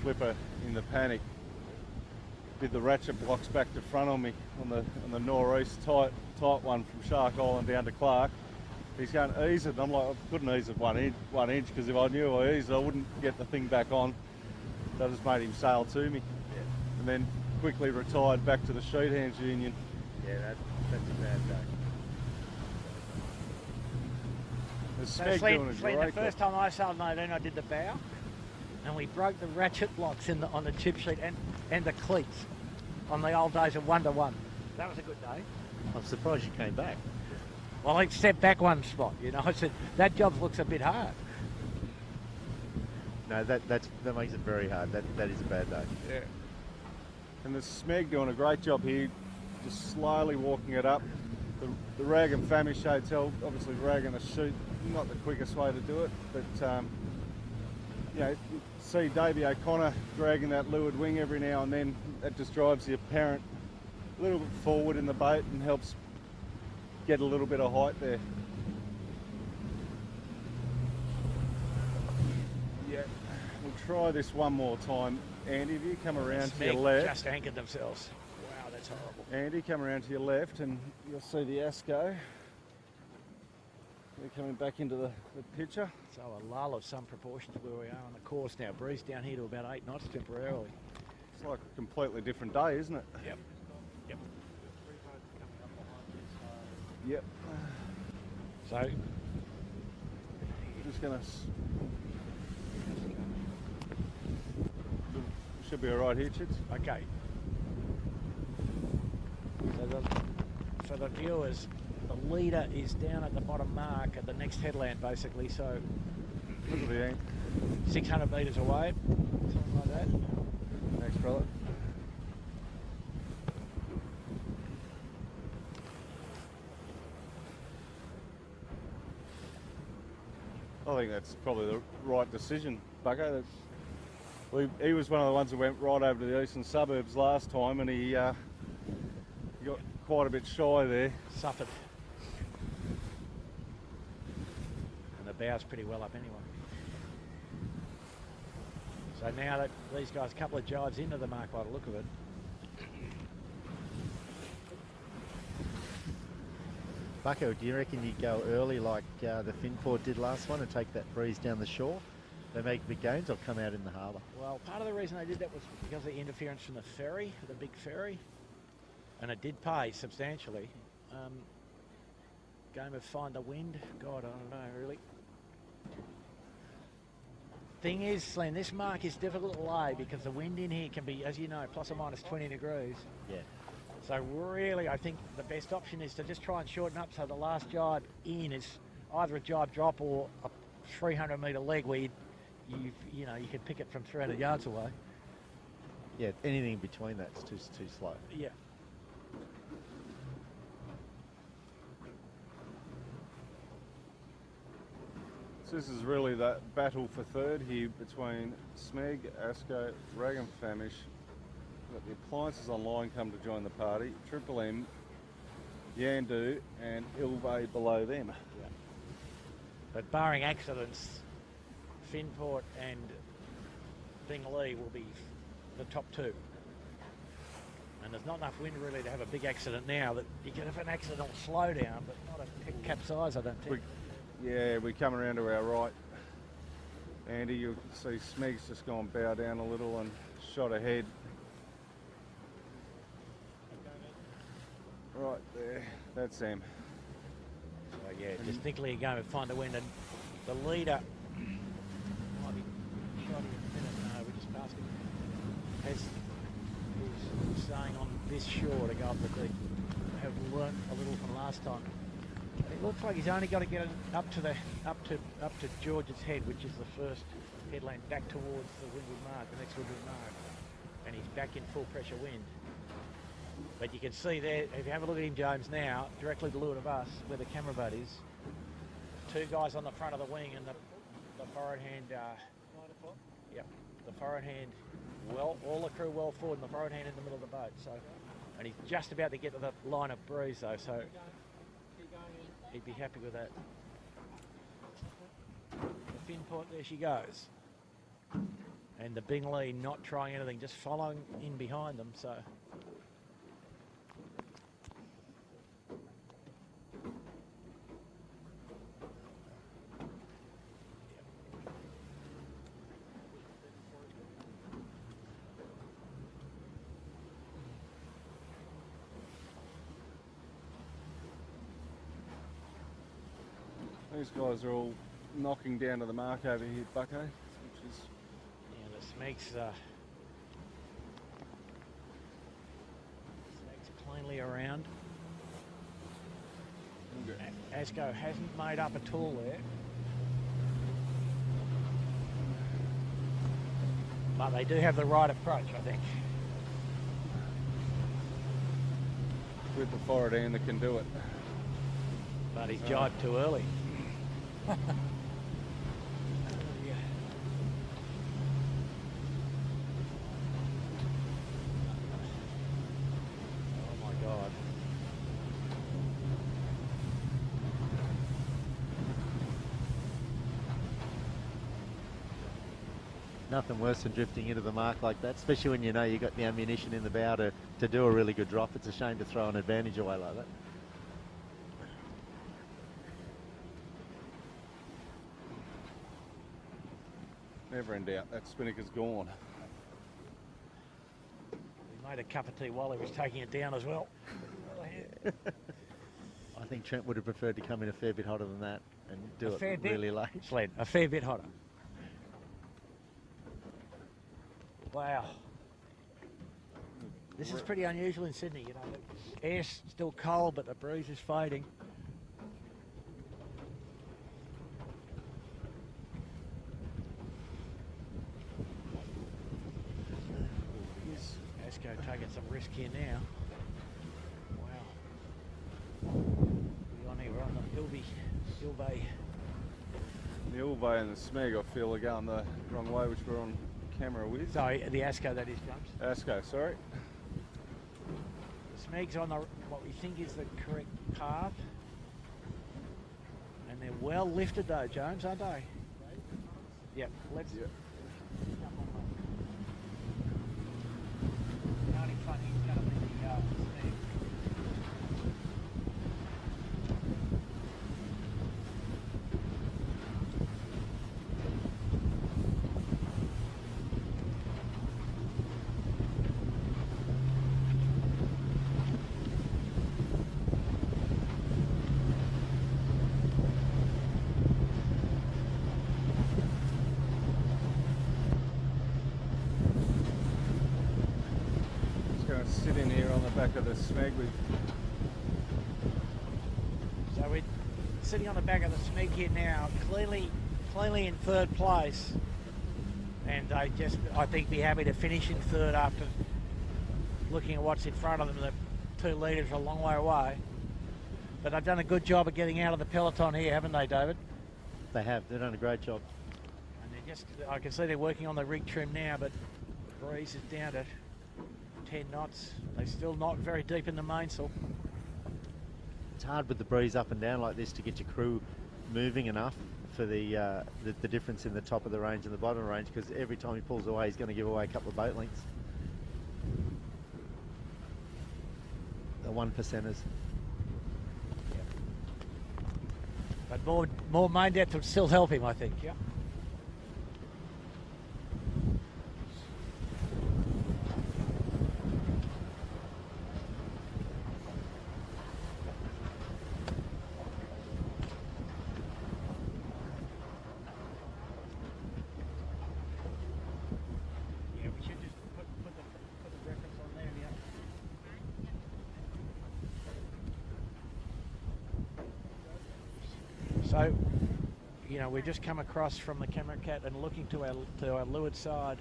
Flipper, in the panic, did the ratchet blocks back to front on me on the northeast tight one from Shark Island down to Clark. He's going to ease it, and I'm like, I couldn't ease it one inch because if I knew I eased it, I wouldn't get the thing back on. So I just made him sail to me, and then quickly retired back to the Sheet Hands Union. Yeah, that's a bad day. So Smeg doing a Slen, great the first time I sailed 18, I did the bow, and we broke the ratchet blocks on the tip sheet and the cleats on the old days of 1-to-1. That was a good day. I'm surprised you came back. Well, I stepped back one spot, you know. I said, that job looks a bit hard. No, that makes it very hard. That is a bad day. Yeah. And the Smeg doing a great job here, just slowly walking it up. The Rag and Famish Hotel, obviously ragging a chute, not the quickest way to do it, but you know, you see Davey O'Connor dragging that leeward wing every now and then. That just drives the apparent a little bit forward in the boat and helps get a little bit of height there. Yeah, we'll try this one more time. Andy, if you come around to your left. Just anchored themselves. Wow, that's horrible. Andy, come around to your left and you'll see the ASCO. They're coming back into the picture. So a lull of some proportion to where we are on the course now. Breeze down here to about 8 knots temporarily. It's like a completely different day, isn't it? Yep. Yep. Yep. So Just gonna. Should be all right here, Chits. okay. So the viewers, the leader is down at the bottom mark at the next headland, basically. So Look at the ink. 600 metres away, something like that. Thanks, brother. I think that's probably the right decision, Bucko. He was one of the ones who went right over to the eastern suburbs last time, and he got quite a bit shy there. Suffered. And the bow's pretty well up anyway. So now that these guys, a couple of jives into the mark by the look of it. Bucko, do you reckon you go early like the Finport did last one and take that breeze down the shore? They make big gains or come out in the harbour? Well, part of the reason they did that was because of the interference from the ferry, the big ferry. And it did pay substantially. Game of find the wind. God, I don't know, really. Thing is, Slen, this mark is difficult to lay because the wind in here can be, as you know, plus or minus 20 degrees. Yeah. So really, I think the best option is to just try and shorten up so the last jibe in is either a jibe drop or a 300 metre leg where you know you can pick it from 300 yards away. Yeah, anything between that's too slow. Yeah. So this is really that battle for third here between Smeg, ASCO, Rag and Famish. We've got the appliances online come to join the party. Triple M, Yandu and Ilvay below them. Yeah. But barring accidents, Finport and Binglee will be the top two. And there's not enough wind really to have a big accident now. That you can have an accidental slowdown, but not a capsize, I don't think. Yeah, we come around to our right. Andy, you'll see Smeg's just gone bow down a little and shot ahead. Right there, that's them. yeah, distinctly going to find the wind, and the leader might be shot in a minute. No, we're just asking. As he's saying on this shore to go up the deep, have learnt a little from last time. It looks like he's only got to get it up to George's Head, which is the first headland back towards the windward mark, the next windward mark, and he's back in full pressure wind. But you can see there, if you have a look at him, James, now, directly to leeward of us, where the camera boat is, two guys on the front of the wing, and the forward hand, yep, the forward hand, well, all the crew well forward, and the forward hand in the middle of the boat. So, and he's just about to get to the line of breeze, though, so he'd be happy with that. The fin point, there she goes. And the Bingley not trying anything, just following in behind them, so. These guys are all knocking down to the mark over here, Bucko, which is... Yeah, the Smeek's plainly around. Okay. Asco hasn't made up at all there. But they do have the right approach, I think. With the forward hand that can do it. But he's jibed too early. Yeah. Oh my God. Nothing worse than drifting into the mark like that, especially when you know you've got the ammunition in the bow to do a really good drop. It's a shame to throw an advantage away like that. Never in doubt, that spinnaker's gone. He made a cup of tea while he was taking it down as well. I think Trent would have preferred to come in a fair bit hotter than that and do it really late. Sled, a fair bit hotter. Wow. This is pretty unusual in Sydney, you know. The air's still cold, but the breeze is fading. Asco taking some risk here now. Wow. We're on the Ilby. The Ilvay and the Smeg, I feel, are going the wrong way, which we're on camera with. Sorry, the Asco, that is, James. Asco, sorry. The Smeg's on what we think is the correct path. And they're well lifted though, James, aren't they? Yep, let's... Yep. Sit in here on the back of the Smeg with... So we're sitting on the back of the Smeg here now, clearly in third place, and I think be happy to finish in third after looking at what's in front of them. The 2 leaders are a long way away, but they've done a good job of getting out of the peloton here, haven't they, David? They have. They've done a great job. And I can see they're working on the rig trim now, but the breeze is down to 10 knots. They're still not very deep in the mainsail. It's hard with the breeze up and down like this to get your crew moving enough for the difference in the top of the range and the bottom of the range, because every time he pulls away he's going to give away a couple of boat lengths. The 1%ers. Yep. But more main depth would still help him, I think. Yeah. So, you know, we've just come across from the camera cat and looking to our leeward side,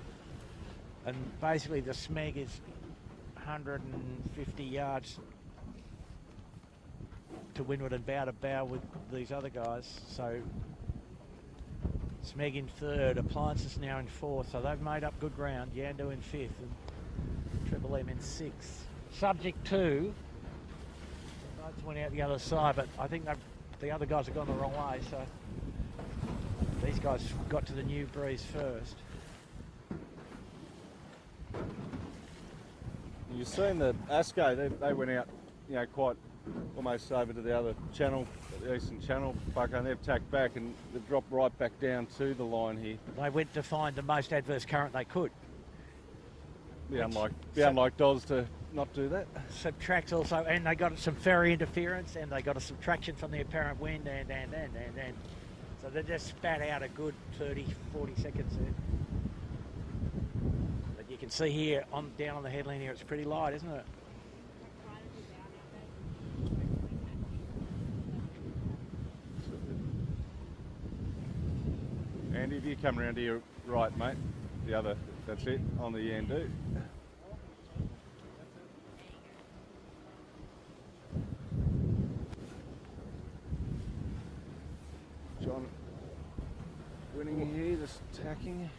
and basically the Smeg is 150 yards to windward and bow to bow with these other guys. So Smeg in third, Appliances now in fourth, so they've made up good ground. Yandu in fifth and Triple M in sixth. Subject to, boats went out the other side, but I think the other guys have gone the wrong way, so these guys got to the new breeze first. You've seen the Asco, they went out, you know, quite almost over to the other channel, the eastern channel, Bucko, and they've tacked back and they've dropped right back down to the line here. They went to find the most adverse current they could. Be unlike Doz to not do that. Subtracts also, and they got some ferry interference, and they got a subtraction from the apparent wind, and. So they just spat out a good 30, 40 seconds there. But you can see here, down on the headland here, it's pretty light, isn't it? Andy, if you come around to your right, mate, the other, that's it, on the Yandu. John winning here, just tacking.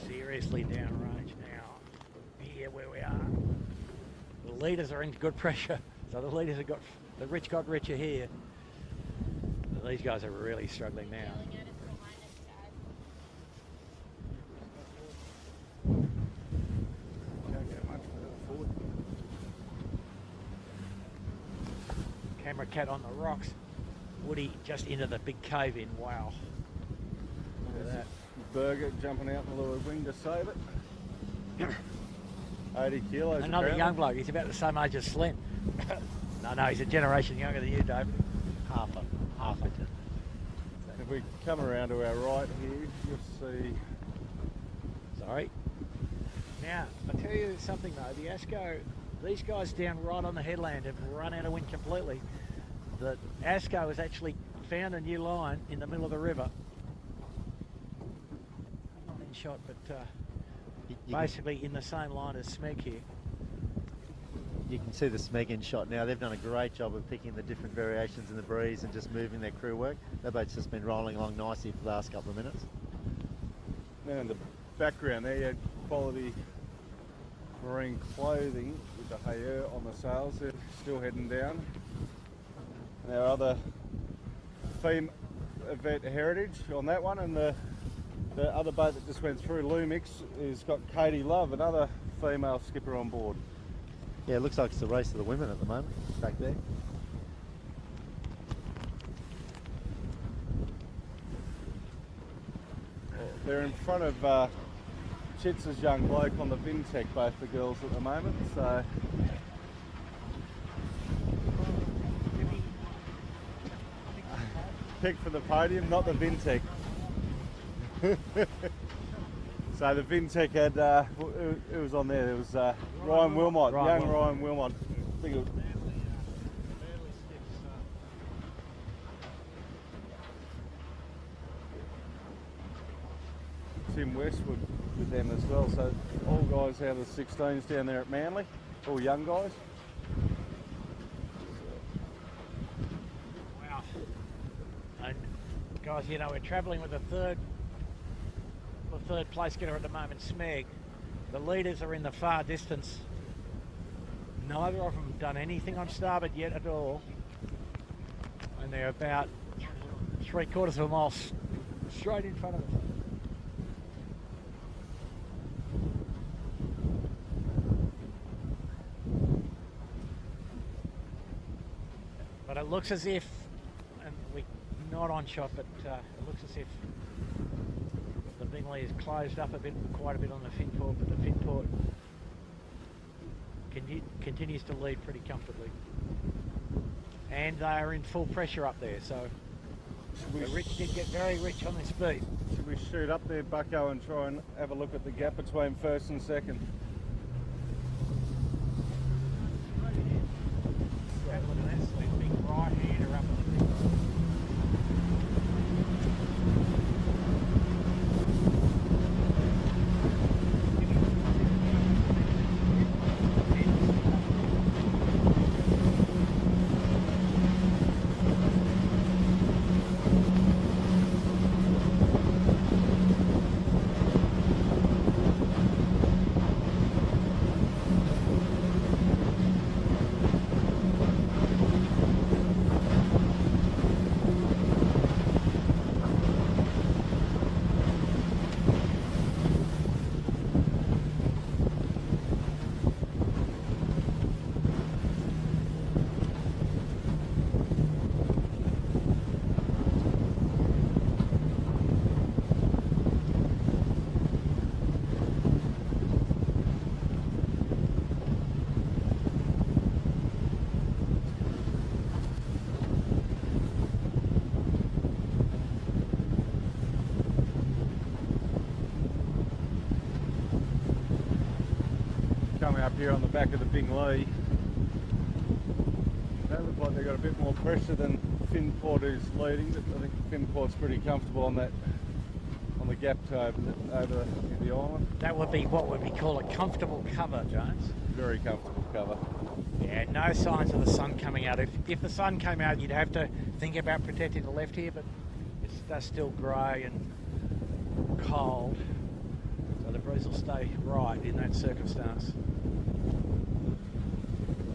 Seriously downrange now, here where we are. The leaders are in good pressure, so the leaders have got, the rich got richer here. These guys are really struggling now. Can't get much further forward. Camera cat on the rocks. Woody just into the big cave in. Wow. Look at that. Burger jumping out in the lower wing to save it. 80 kilos. Another apparently. young bloke. He's about the same age as Slim. No, he's a generation younger than you, David. Half it. If we come around to our right here, you'll see. Sorry. Now, I'll tell you something though. The Asco, these guys down right on the headland have run out of wind completely. The Asco has actually found a new line in the middle of the river. Not in shot, but basically in the same line as Smeg here. You can see the Smeg in shot now. They've done a great job of picking the different variations in the breeze and just moving their crew work. That boat's just been rolling along nicely for the last couple of minutes. Now in the background there, you had quality marine clothing with the hayer on the sails. They're still heading down. And our other theme event heritage on that one, and the other boat that just went through, Lumix, has got Katie Love, another female skipper on board. Yeah, it looks like it's the race of the women at the moment, back there. They're in front of Chits' young bloke on the Vintech, both the girls at the moment, so... Pick for the podium, not the Vintech. So the Vintech had, who was on there? There was Ryan Wilmot, young Ryan Wilmot. I think it was Tim Westwood with them as well. So all guys out of the 16s down there at Manly, all young guys. Wow. And guys, you know, we're travelling with the third place getter at the moment, Smeg. The leaders are in the far distance. Neither of them done anything on starboard yet at all. And they're about 3/4 of a mile straight in front of us. But it looks as if, and we're not on shot, but it looks as if the Bingley is closed up quite a bit on the fin port, but the fin port continues to lead pretty comfortably. And they are in full pressure up there, so the rich did get very rich on this beat. Should we shoot up there, Bucko, and try and have a look at the gap between first and second? Have a look at that, big right hander up on the coming up here on the back of the Bingley. They look like they've got a bit more pressure than Finport, who's leading, but I think Finport's pretty comfortable on that, on the gap to over the island. That would be what would we call a comfortable cover, Jones. Very comfortable cover. Yeah, no signs of the sun coming out. If the sun came out, you'd have to think about protecting the left here, but it's still grey and cold, so the breeze will stay right in that circumstance.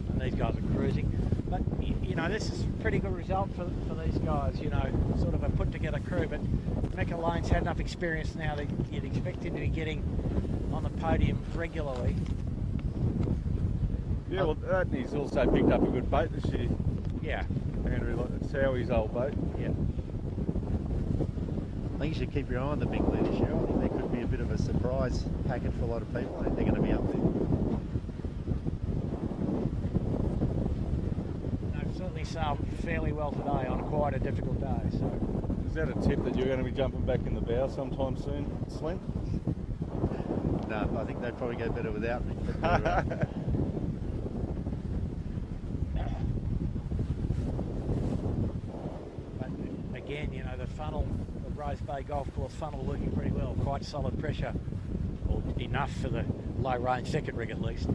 And these guys are cruising. But, you know, this is a pretty good result for these guys, you know, sort of a put-together crew. But Mick Lane's had enough experience now that you'd expect him to be getting on the podium regularly. Yeah, well, and he's also picked up a good boat this year. Yeah. Andrew, it's Howie's old boat. Yeah. I think you should keep your eye on the Bingley this year. I think there could be a bit of a surprise packet for a lot of people. I think they're going to be up there. They've certainly sailed fairly well today on quite a difficult day. So, is that a tip that you're going to be jumping back in the bow sometime soon, Slim? No, I think they'd probably go better without me. Again, you know, the funnel, the Rose Bay Golf Course funnel working pretty well, quite solid pressure, or enough for the low range second rig at least.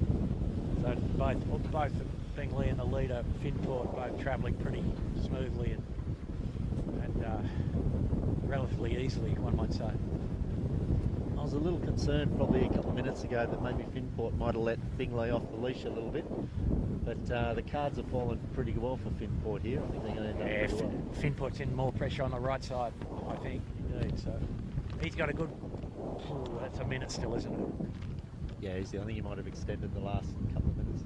So both Bingley and the leader, Finport, both travelling pretty smoothly and relatively easily, one might say. I was a little concerned probably a couple of minutes ago that maybe Finport might have let Bingley off the leash a little bit. But the cards have fallen pretty well for Finport here. I think they're going to end up pretty well. Finport's in more pressure on the right side, I think, indeed. So he's got a good... Oh, that's a minute still, isn't it? Yeah, I think he might have extended the last couple of minutes.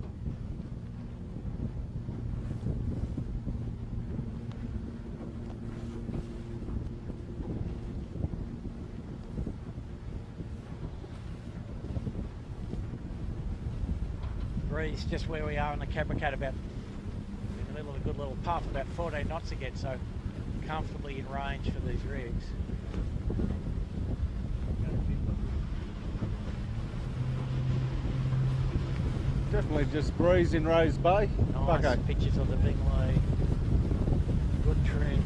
Breeze just where we are on the Capricat, about in the middle of a good little puff, about 14 knots again, so comfortably in range for these rigs. Definitely just breeze in Rose Bay. Nice Bucko. pictures of the Bingley. Good trim.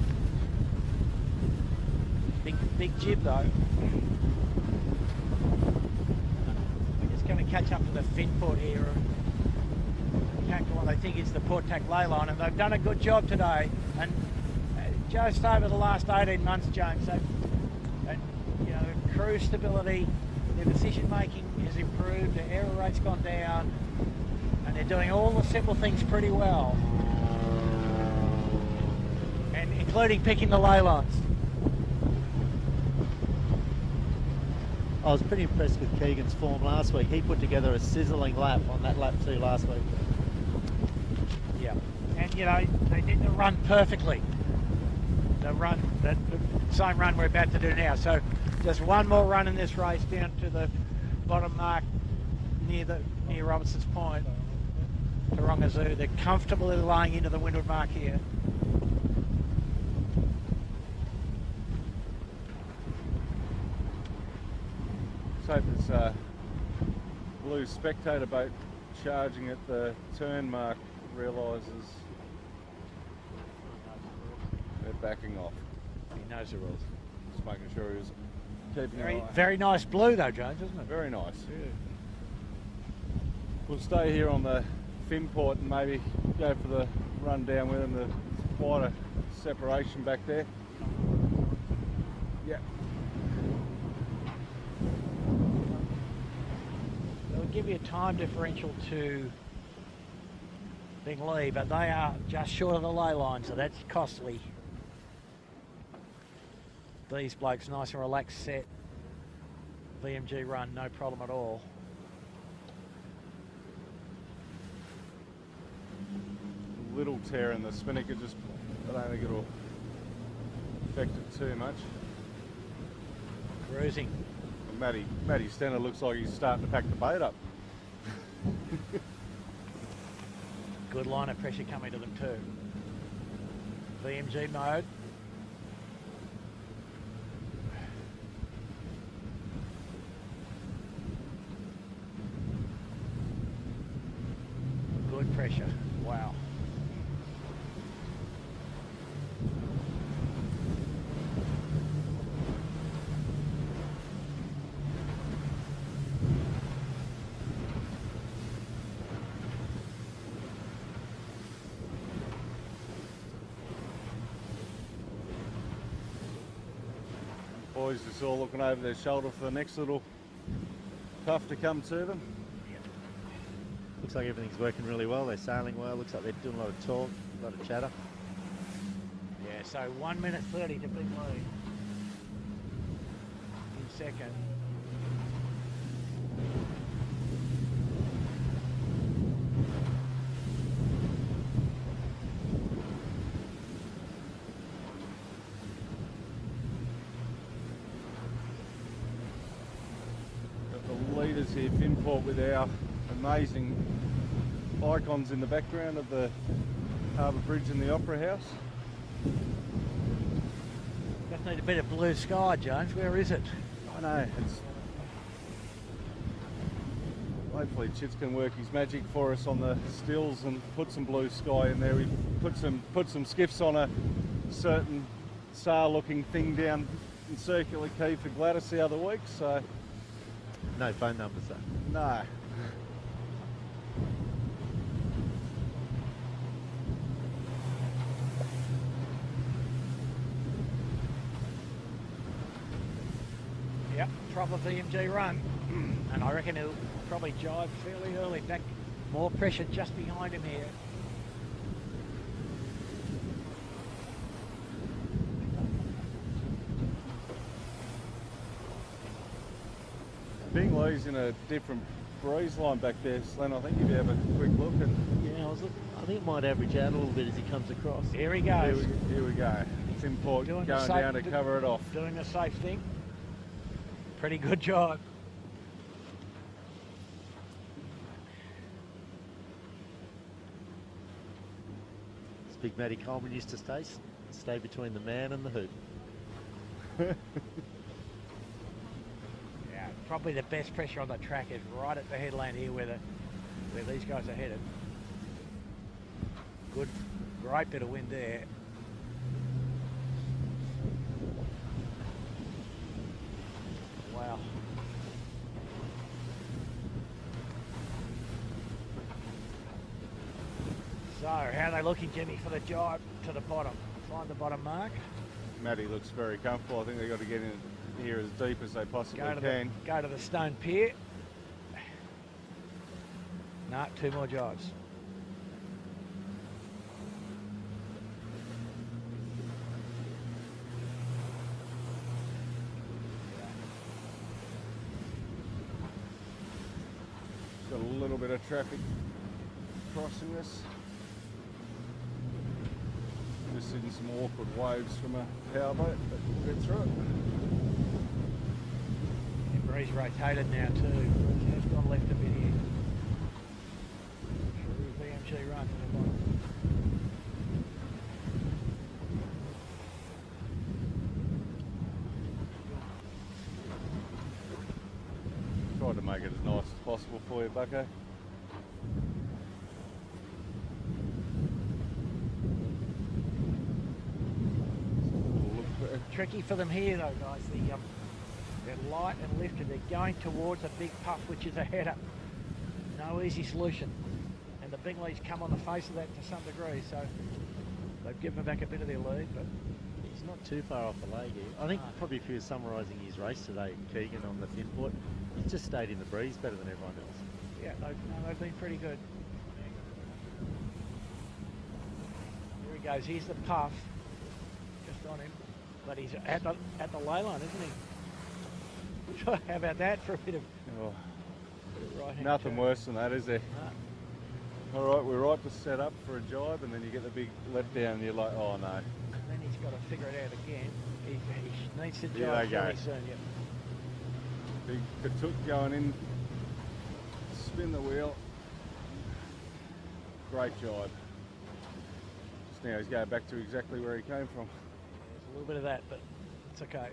Big jib though. We're just going to catch up to the Finport here. Tackle what they think is the Port Tack ley line, and they've done a good job today. And just over the last 18 months, James, and you know, crew stability, their decision making has improved, their error rate's gone down, and they're doing all the simple things pretty well, and including picking the ley lines. I was pretty impressed with Keegan's form last week. He put together a sizzling lap on that lap 2 last week. Yeah, and you know, they did the run perfectly. The same run we're about to do now. So just one more run in this race down to the bottom mark near Robertson's Point, Taronga Zoo. They're comfortably lying into the windward mark here. So there's a blue spectator boat charging at the turn mark, realises they're backing off. He knows the rules. Just making sure he was keeping an eye. Very nice blue though, Jones, isn't it? Very nice. Yeah. We'll stay here on the Finport and maybe go for the run down with them. There's quite a separation back there. Yeah. They'll give you a time differential to Bingley, but they are just short of the ley line, so that's costly. These blokes, nice and relaxed set. VMG run, no problem at all. Little tear in the spinnaker, just I don't think it'll affect it too much. Cruising. Matty Stenner looks like he's starting to pack the boat up. Good line of pressure coming to them too. VMG mode. pressure. Wow. Boys just all looking over their shoulder for the next little puff to come to them. Looks like everything's working really well. They're sailing well. Looks like they're doing a lot of talk, a lot of chatter. Yeah, so 1 minute 30 to big lead. In second. The leaders here, Finport, with our amazing icons in the background of the Harbour Bridge and the Opera House. Just need a bit of blue sky, Jones. Where is it? I know. Hopefully Chits can work his magic for us on the stills and put some blue sky in there. We put some skiffs on a certain sail-looking thing down in Circular Quay for Gladys the other week, so... No phone numbers though. No. Yep, proper VMG run. And I reckon he'll probably jibe fairly early. Back, more pressure just behind him here. Bingley's in a different breeze line back there, Slen. I think if you have a quick look. Yeah, I think it might average out a little bit as he comes across. Here he goes. Here we go. It's important going down to cover it off. Doing the safe thing. Pretty good job. As Big Matty Coleman used to stay between the man and the hoop. Yeah, probably the best pressure on the track is right at the headland here where these guys are headed. Good, great bit of wind there. Wow. So, how are they looking, Jimmy, for the jibe to the bottom? Find the bottom mark. Matty looks very comfortable. I think they've got to get in here as deep as they possibly can. Go to the stone pier. No, 2 more jibes. Got a little bit of traffic crossing us. Just seeing some awkward waves from a powerboat, but we'll get through it. Yeah, breeze rotated now too. Breeze has gone left a bit here. True VMG run to the bottom. Tried to make it as nice as possible for you, Bucko. Tricky for them here though, guys. They're light and lifted. They're going towards a big puff, which is a header. No easy solution. And the Bingleys come on the face of that to some degree, so they've given back a bit of their lead, but he's not too far off the leg here. I think probably if he was summarising his race today, Keegan, on the Finport, he's just stayed in the breeze better than everyone else. yeah, they've been pretty good. Here he goes. Here's the puff. Just on him. But he's at the ley line, isn't he? How about that for a bit of... Oh, right-hand nothing turn. worse than that, is there? No. All right, we're right to set up for a jibe, and then you get the big let down, and you're like, oh no. And then he's got to figure it out again. He needs to Here jibe they go. very soon. Yep. Big Katuk going in, spin the wheel. Great jibe. Just now he's going back to exactly where he came from. There's a little bit of that, but it's okay.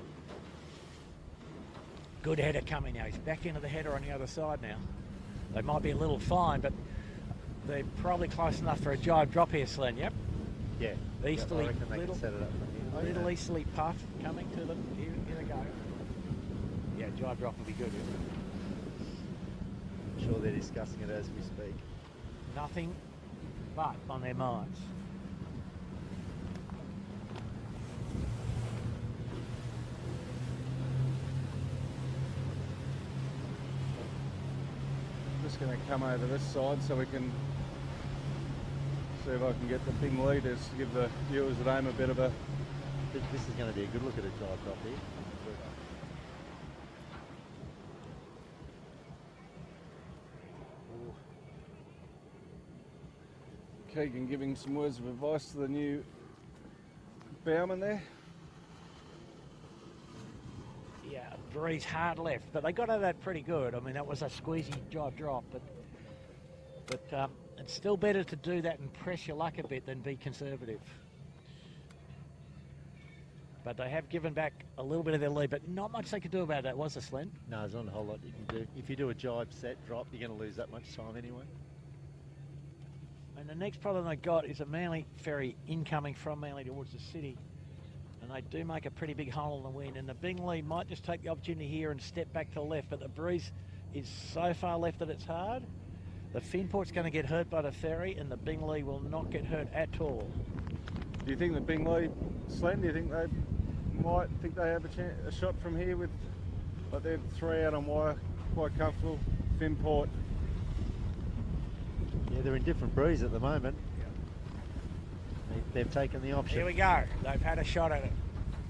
Good header coming now. He's back into the header on the other side now. They might be a little fine, but They're probably close enough for a jibe drop here, Slen. Yep. Yeah. Easterly, I reckon they little, can set it up from here. little easterly puff coming to them. Here they go. Yeah, jibe drop will be good. I'm sure they're discussing it as we speak. Nothing but on their minds. Just going to come over this side so we can see if I can get the Bing leaders to give the viewers at home a bit of a... This is going to be a good look at a jibe drop here. Keegan giving some words of advice to the new bowman there. Yeah, breeze hard left, but they got over that pretty good. I mean, that was a squeezy jibe drop, but it's still better to do that and press your luck a bit than be conservative. But they have given back a little bit of their lead, but not much they could do about that, was there, Slen? No, there's not a whole lot you can do. If you do a jibe set drop, you're going to lose that much time anyway. And the next problem they got is a Manly ferry incoming from Manly towards the city. And they do make a pretty big hole in the wind. And the Bingley might just take the opportunity here and step back to the left. But the breeze is so far left that it's hard. The Finport's going to get hurt by the ferry, and the Bingley will not get hurt at all. Do you think the Bingley, Slen, do you think they might think they have a shot from here with, like, they're 3 out on wire, quite comfortable? Finport. Yeah, they're in different breeze at the moment. They've taken the option. Here we go. They've had a shot at it.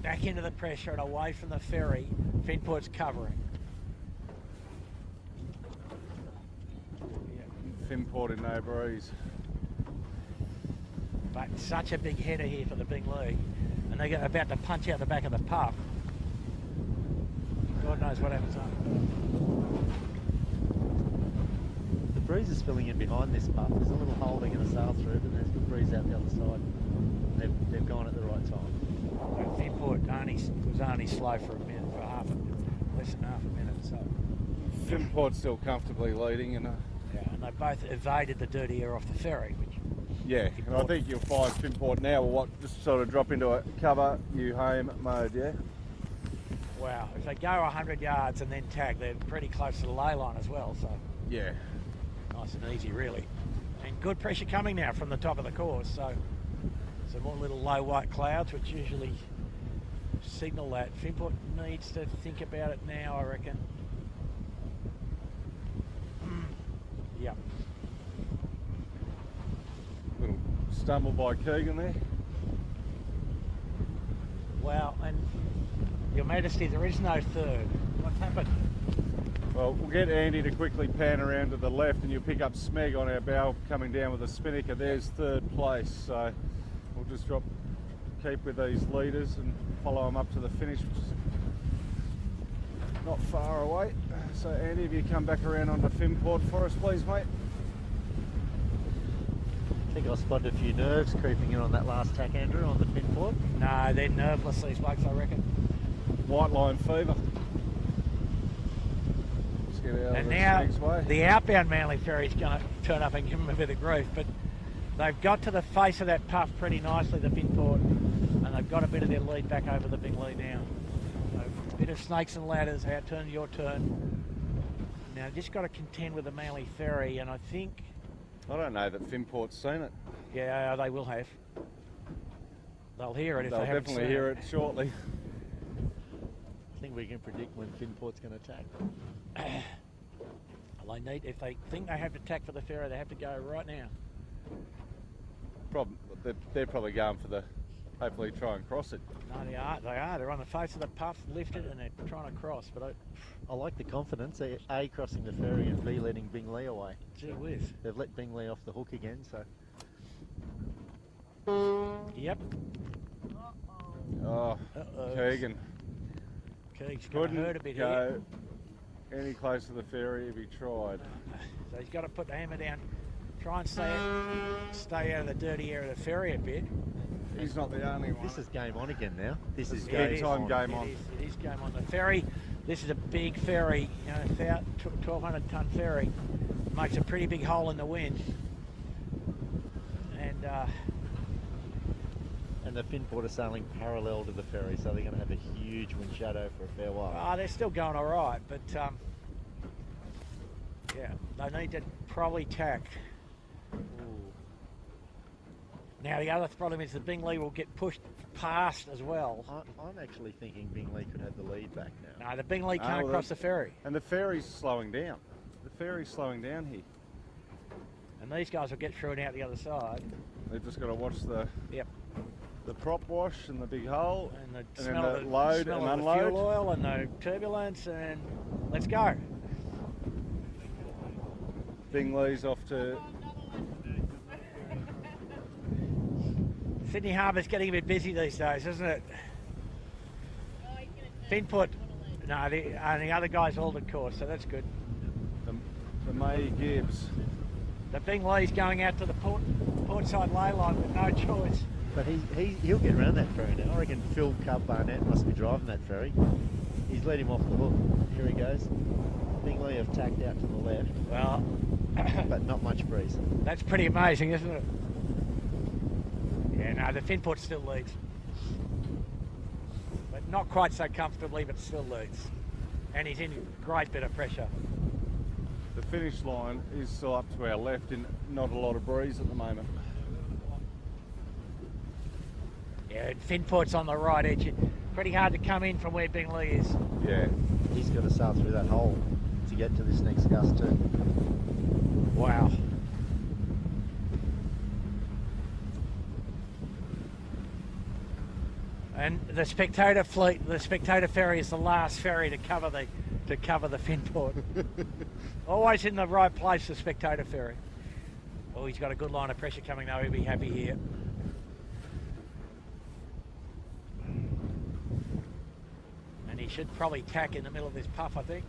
Back into the pressure and away from the ferry. Finport's covering. Finport in no breeze. But such a big header here for the Bingley. And they're about to punch out the back of the puff. God knows what happens up. The breeze is filling in behind this puff. There's a little hole they're going to sail through, but there's good breeze out the other side. They've gone at the right time. Finport was only slow for a minute, less than half a minute. So Finport's still comfortably leading, and yeah, and they both evaded the dirty air off the ferry, which yeah, and I think you'll find Finport now will just sort of drop into a cover you home mode, yeah. Wow, if they go 100 yards and then tag, they're pretty close to the ley line as well. So yeah, nice and easy, really. And good pressure coming now from the top of the course. So some more little low white clouds, which usually signal that. Finport needs to think about it now, I reckon. Yep. Little stumble by Keegan there. Wow, and Your Majesty, there is no third. What's happened? Well, we'll get Andy to quickly pan around to the left and you'll pick up Smeg on our bow coming down with a spinnaker. There's third place, so we'll just keep with these leaders and follow them up to the finish, which is not far away. So Andy, if you come back around onto Finport for us, please, mate. I think I spotted a few nerves creeping in on that last tack, Andrew, on the Finport. No, they're nerveless, these blokes, I reckon. White line fever. Let's get out And of now this way. the outbound Manly ferry's going to turn up and give them a bit of grief, but they've got to the face of that puff pretty nicely, the Finport, and they've got a bit of their lead back over the big lead now. So, a bit of snakes and ladders, our turn, your turn. Now, just got to contend with the Manly ferry, and I think... I don't know that Finport's seen it. Yeah, they will have. They'll hear it if They'll they haven't definitely seen hear it shortly. I think we can predict when Finport's going to attack. Well, if they think they have to attack for the ferry, they have to go right now. They're probably going for the, hopefully try and cross it. No, they are. They're on the face of the puff, lifted, and they're trying to cross. But I like the confidence. A, crossing the ferry, and B, letting Bingley away. gee whiz. They've let Bingley off the hook again, so... Yep. Oh, Keegan. Keeg's going to hurt a bit here. Go any closer to the ferry if he tried. So he's got to put the hammer down, try and stay out of the dirty air of the ferry a bit. He's not the only one. This is game on again now. This is big game time on. game on. It is game on. The ferry, this is a big ferry, 1,200 ton ferry. Makes a pretty big hole in the wind. And the Finport are sailing parallel to the ferry, so they're going to have a huge wind shadow for a fair while. they're still going all right, but yeah, they need to probably tack. Ooh. Now the other problem is that Bingley will get pushed past as well. I'm actually thinking Bingley could have the lead back now. No, the Bingley can't cross the ferry. And the ferry's slowing down. The ferry's slowing down here. And these guys will get through and out the other side. They've just got to watch the Yep. the prop wash and the big hole, And the then smell the of load smell and of the unload. fuel oil and the turbulence, and let's go. Bingley's off to... Sydney Harbour's getting a bit busy these days, isn't it? Finport, no, the other guys halted course, so that's good. the May Gibbs. The Bingley's going out to the portside ley line with no choice. But he'll get around that ferry now. I reckon Phil Cub Barnett must be driving that ferry. He's let him off the hook. Here he goes. Bingley have tacked out to the left. Well, but not much breeze. that's pretty amazing, isn't it? Yeah, no, the Finport still leads. But not quite so comfortably, but still leads. And he's in great bit of pressure. The finish line is still up to our left and not a lot of breeze at the moment. Yeah, Finport's on the right edge. Pretty hard to come in from where Bingley is. Yeah. He's got to sail through that hole to get to this next gust too. Wow. And the spectator fleet, the spectator ferry is the last ferry to cover the Finport. Always in the right place, the spectator ferry. Oh, he's got a good line of pressure coming though. He'll be happy here. And he should probably tack in the middle of this puff, I think.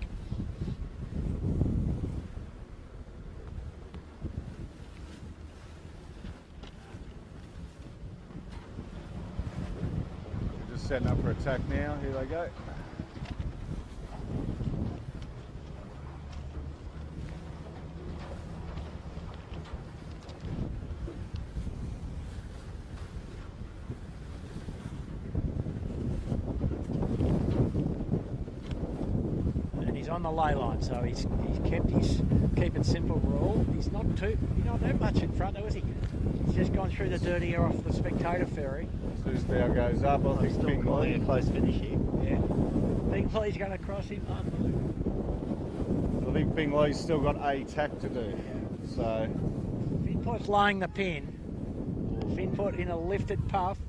They're just setting up for attack now. Here they go. On the ley line, so he's kept his keep it simple rule. He's not that much in front though, is he? He's just gone through the dirty air off the spectator ferry. As soon as the bow goes up, I think Still calling a close finish here. Yeah. Bingley's going to cross him. I think Bingley's still got a tack to do. So Finport's laying the pin. Finport in a lifted puff.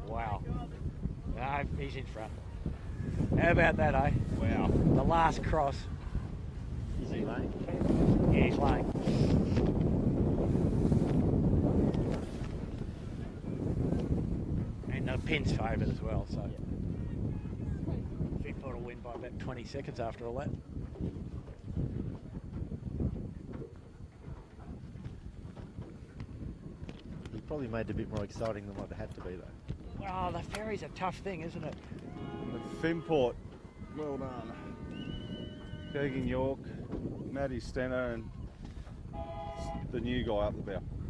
Wow. No, he's in front. How about that, eh? wow. The last cross. Is he late? Yeah, he's laying. And the pin's favoured as well, so Finport will win by about 20 seconds after all that. He probably made it a bit more exciting than what it had to be though. Oh, the ferry's a tough thing, isn't it? The Finport, well done. Keegan York, Matty Stenner, and the new guy up the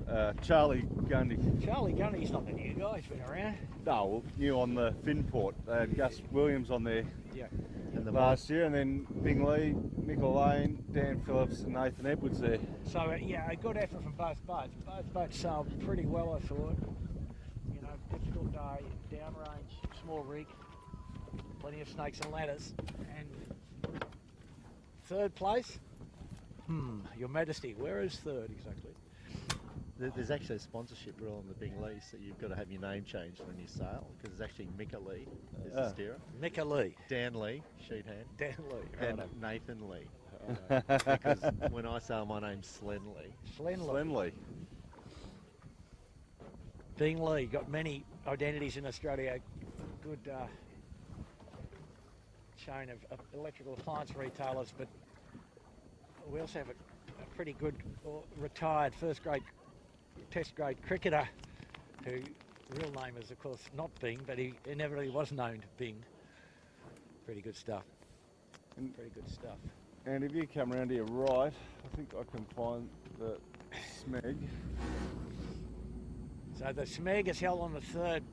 bow, Charlie Gundy. Charlie Gundy's not the new guy, he's been around. No, well, new on the Finport. They had Gus Williams on there Yeah. And the last year, and then Bingley, Mick Lane, Dan Phillips, and Nathan Edwards there. So, yeah, a good effort from both boats. Both boats sailed pretty well, I thought. You know, difficult day, downrange, small rig, plenty of snakes and ladders. And third place? Your Majesty, where is third exactly? There's actually a sponsorship rule on the Bingley, so you've got to have your name changed when you sail, because it's actually Mick Lee is the steerer. Mick Lee. Dan Lee, sheet hand. Dan Lee. And Righto. Nathan Lee. Because when I sail, my name's Slen Lee. Slenley. Bingley, got many identities in Australia. Good chain of electrical appliance retailers, but we also have a pretty good retired first grade test grade cricketer who real name is of course not Bing, but he inevitably was known to Bing. Pretty good stuff. Pretty good stuff. And if you come around to your right, I think I can find the smeg. So the Smeg is held on the third.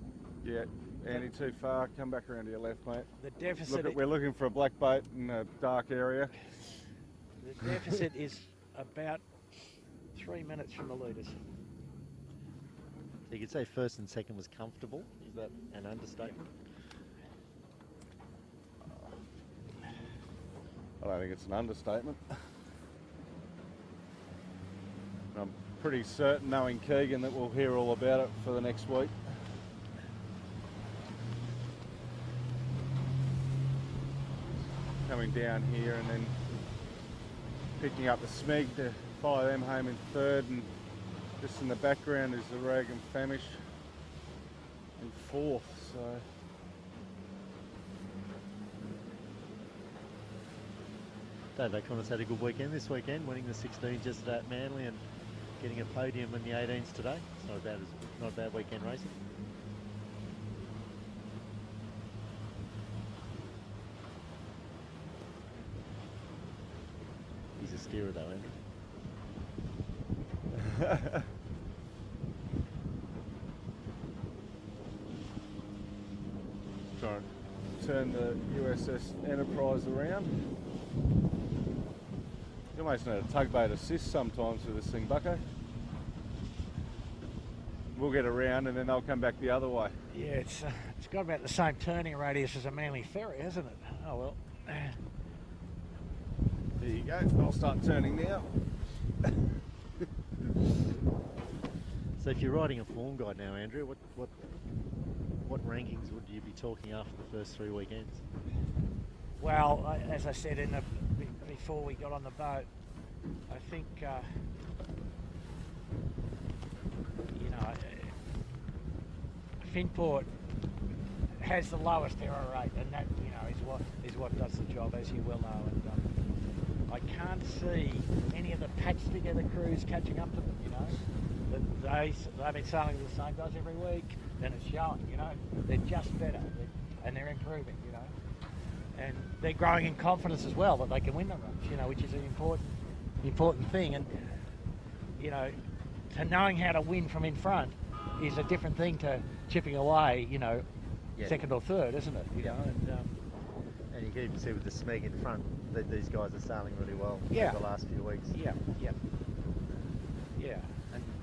Yeah, Andy, too far. Come back around to your left, mate. The deficit. We're looking for a black bait in a dark area. The deficit is about 3 minutes from the leaders. So you could say first and second was comfortable. Is that an understatement? I don't think it's an understatement. I'm pretty certain, knowing Keegan, that we'll hear all about it for the next week. Coming down here and then picking up the Smeg to follow them home in third, and just in the background is the Rag and Famish in fourth. So Dave O'Connor's had a good weekend this weekend, winning the 16 just at Manly and getting a podium in the 18s today. It's not a bad weekend racing. He's a steerer though, Andrew. try and turn the USS Enterprise around. You almost need a tugboat assist sometimes with this thing, Bucko. We'll get around and then they'll come back the other way. Yeah, it's got about the same turning radius as a Manly ferry, hasn't it? Oh well. There you go. I'll start turning now. So if you're riding a form guide now, Andrew, what rankings would you be talking after the first 3 weekends? Well, as I said before we got on the boat, I think Finport has the lowest error rate, and that is what does the job, as you well know. And I can't see any of the patched together crews catching up to them. They've been sailing with the same guys every week, and it's showing. They're just better, and they're improving. And they're growing in confidence as well that they can win the runs. Which is an important thing. And to knowing how to win from in front is a different thing to chipping away. Second or third, isn't it? And you can even see with the Smeg in front that these guys are sailing really well Yeah. over the last few weeks. Yeah.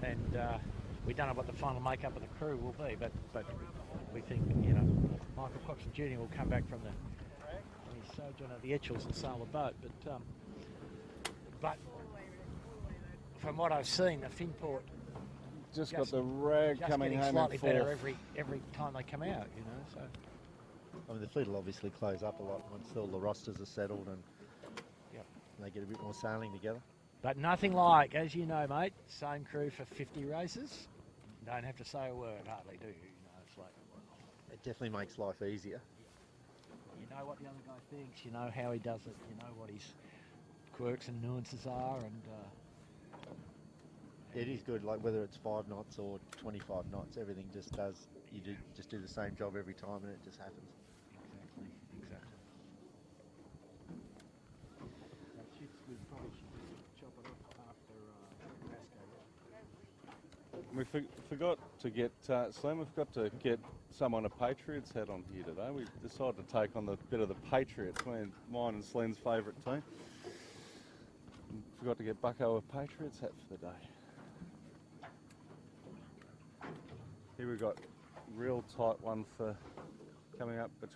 And we don't know what the final makeup of the crew will be, but we think Michael Coxon Jr. will come back from his sojourn at the Etchells and sail the boat. But from what I've seen, the Finport Just got the Rag coming home slightly in fourth. better every time they come out. So. I mean, the fleet will obviously close up a lot once all the rosters are settled and they get a bit more sailing together. But nothing like, as you know, mate, same crew for 50 races. Don't have to say a word, hardly, do you? It's like... It definitely makes life easier. You know what the other guy thinks, you know how he does it, you know what his quirks and nuances are, and... It is good, like whether it's 5 knots or 25 knots, everything just does, just do the same job every time and it just happens. Exactly. We probably should chop it up after We forgot to get, Slim, we've got to get someone a Patriots hat on here today. We decided to take on the bit of the Patriots, mine and Slim's favourite team. Forgot to get Bucko a Patriots hat for the day. Here we've got real tight one for coming up for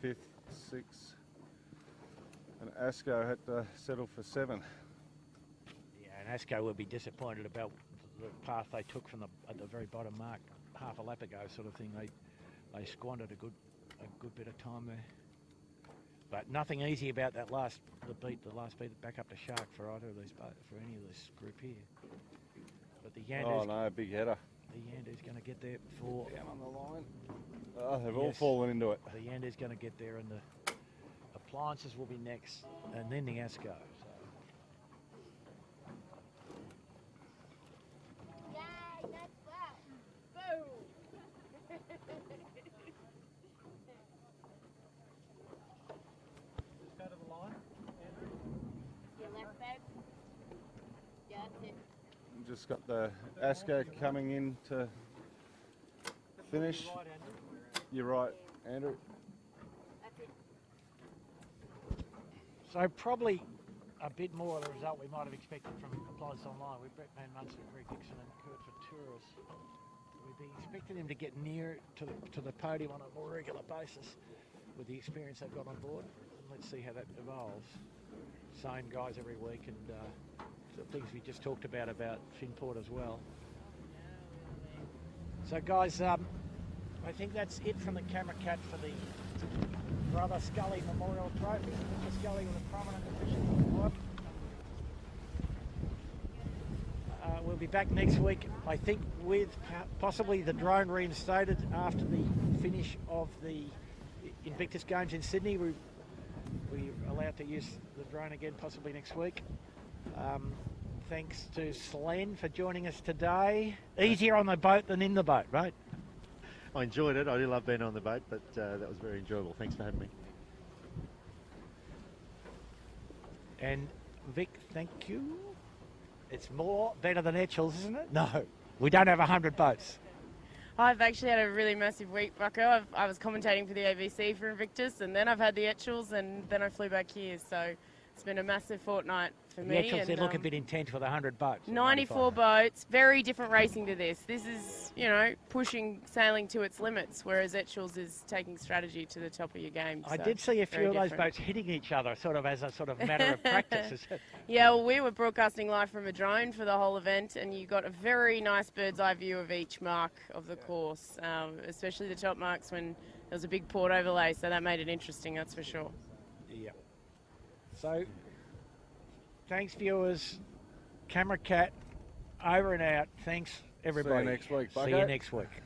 5th, 6th, and Asco had to settle for 7. Yeah, and Asco will be disappointed about the path they took from at the very bottom mark half a lap ago, sort of thing. They squandered a good bit of time there. But nothing easy about that last beat back up to Shark for either of these for any of this group here. But the Yanders. Oh no, big header. The Yanders going to get there before. Down on the line. Oh, they've all fallen into it. The Yanders going to get there, and the appliances will be next, and then the Asco. Yay, that's that. Boom. Just go to the line, Andrew. Your left back. Yeah, that's it. just got the Asker coming in to finish. You're right, Andrew. So probably a bit more of the result we might have expected from Applies Online with Brett Van Munster, Greg Dixon and Kurt Futuris. We'd be expecting them to get near to the podium on a more regular basis with the experience they've got on board. And let's see how that evolves. Same guys every week, and the things we just talked about Finport as well. So guys, I think that's it from the Camera Cat for the Brother Scully Memorial Trophy. Mr. Scully with a prominent position. We'll be back next week, I think, with possibly the drone reinstated after the finish of the Invictus Games in Sydney. We're allowed to use the drone again possibly next week. Thanks to Slen for joining us today. Easier on the boat than in the boat, right? I enjoyed it. I do love being on the boat, but that was very enjoyable. Thanks for having me. And Vic, thank you. It's better than Etchells, isn't it? No, we don't have 100 boats. I've actually had a really massive week, Bucko. I was commentating for the ABC for Invictus, and then I've had the Etchells, and then I flew back here. So it's been a massive fortnight for me. The Etchells did look a bit intense with 100 boats. 94 boats, very different racing to this. This is, you know, pushing sailing to its limits, whereas Etchells is taking strategy to the top of your game. I so did see a few of those different. boats hitting each other, sort of as a sort of matter of practice. Yeah, well, we were broadcasting live from a drone for the whole event, and you got a very nice bird's eye view of each mark of the course, especially the top marks when there was a big port overlay, so that made it interesting, that's for sure. Yeah. So, thanks, viewers. Camera Cat, over and out. Thanks, everybody. See you next week, Bucko. See you next week.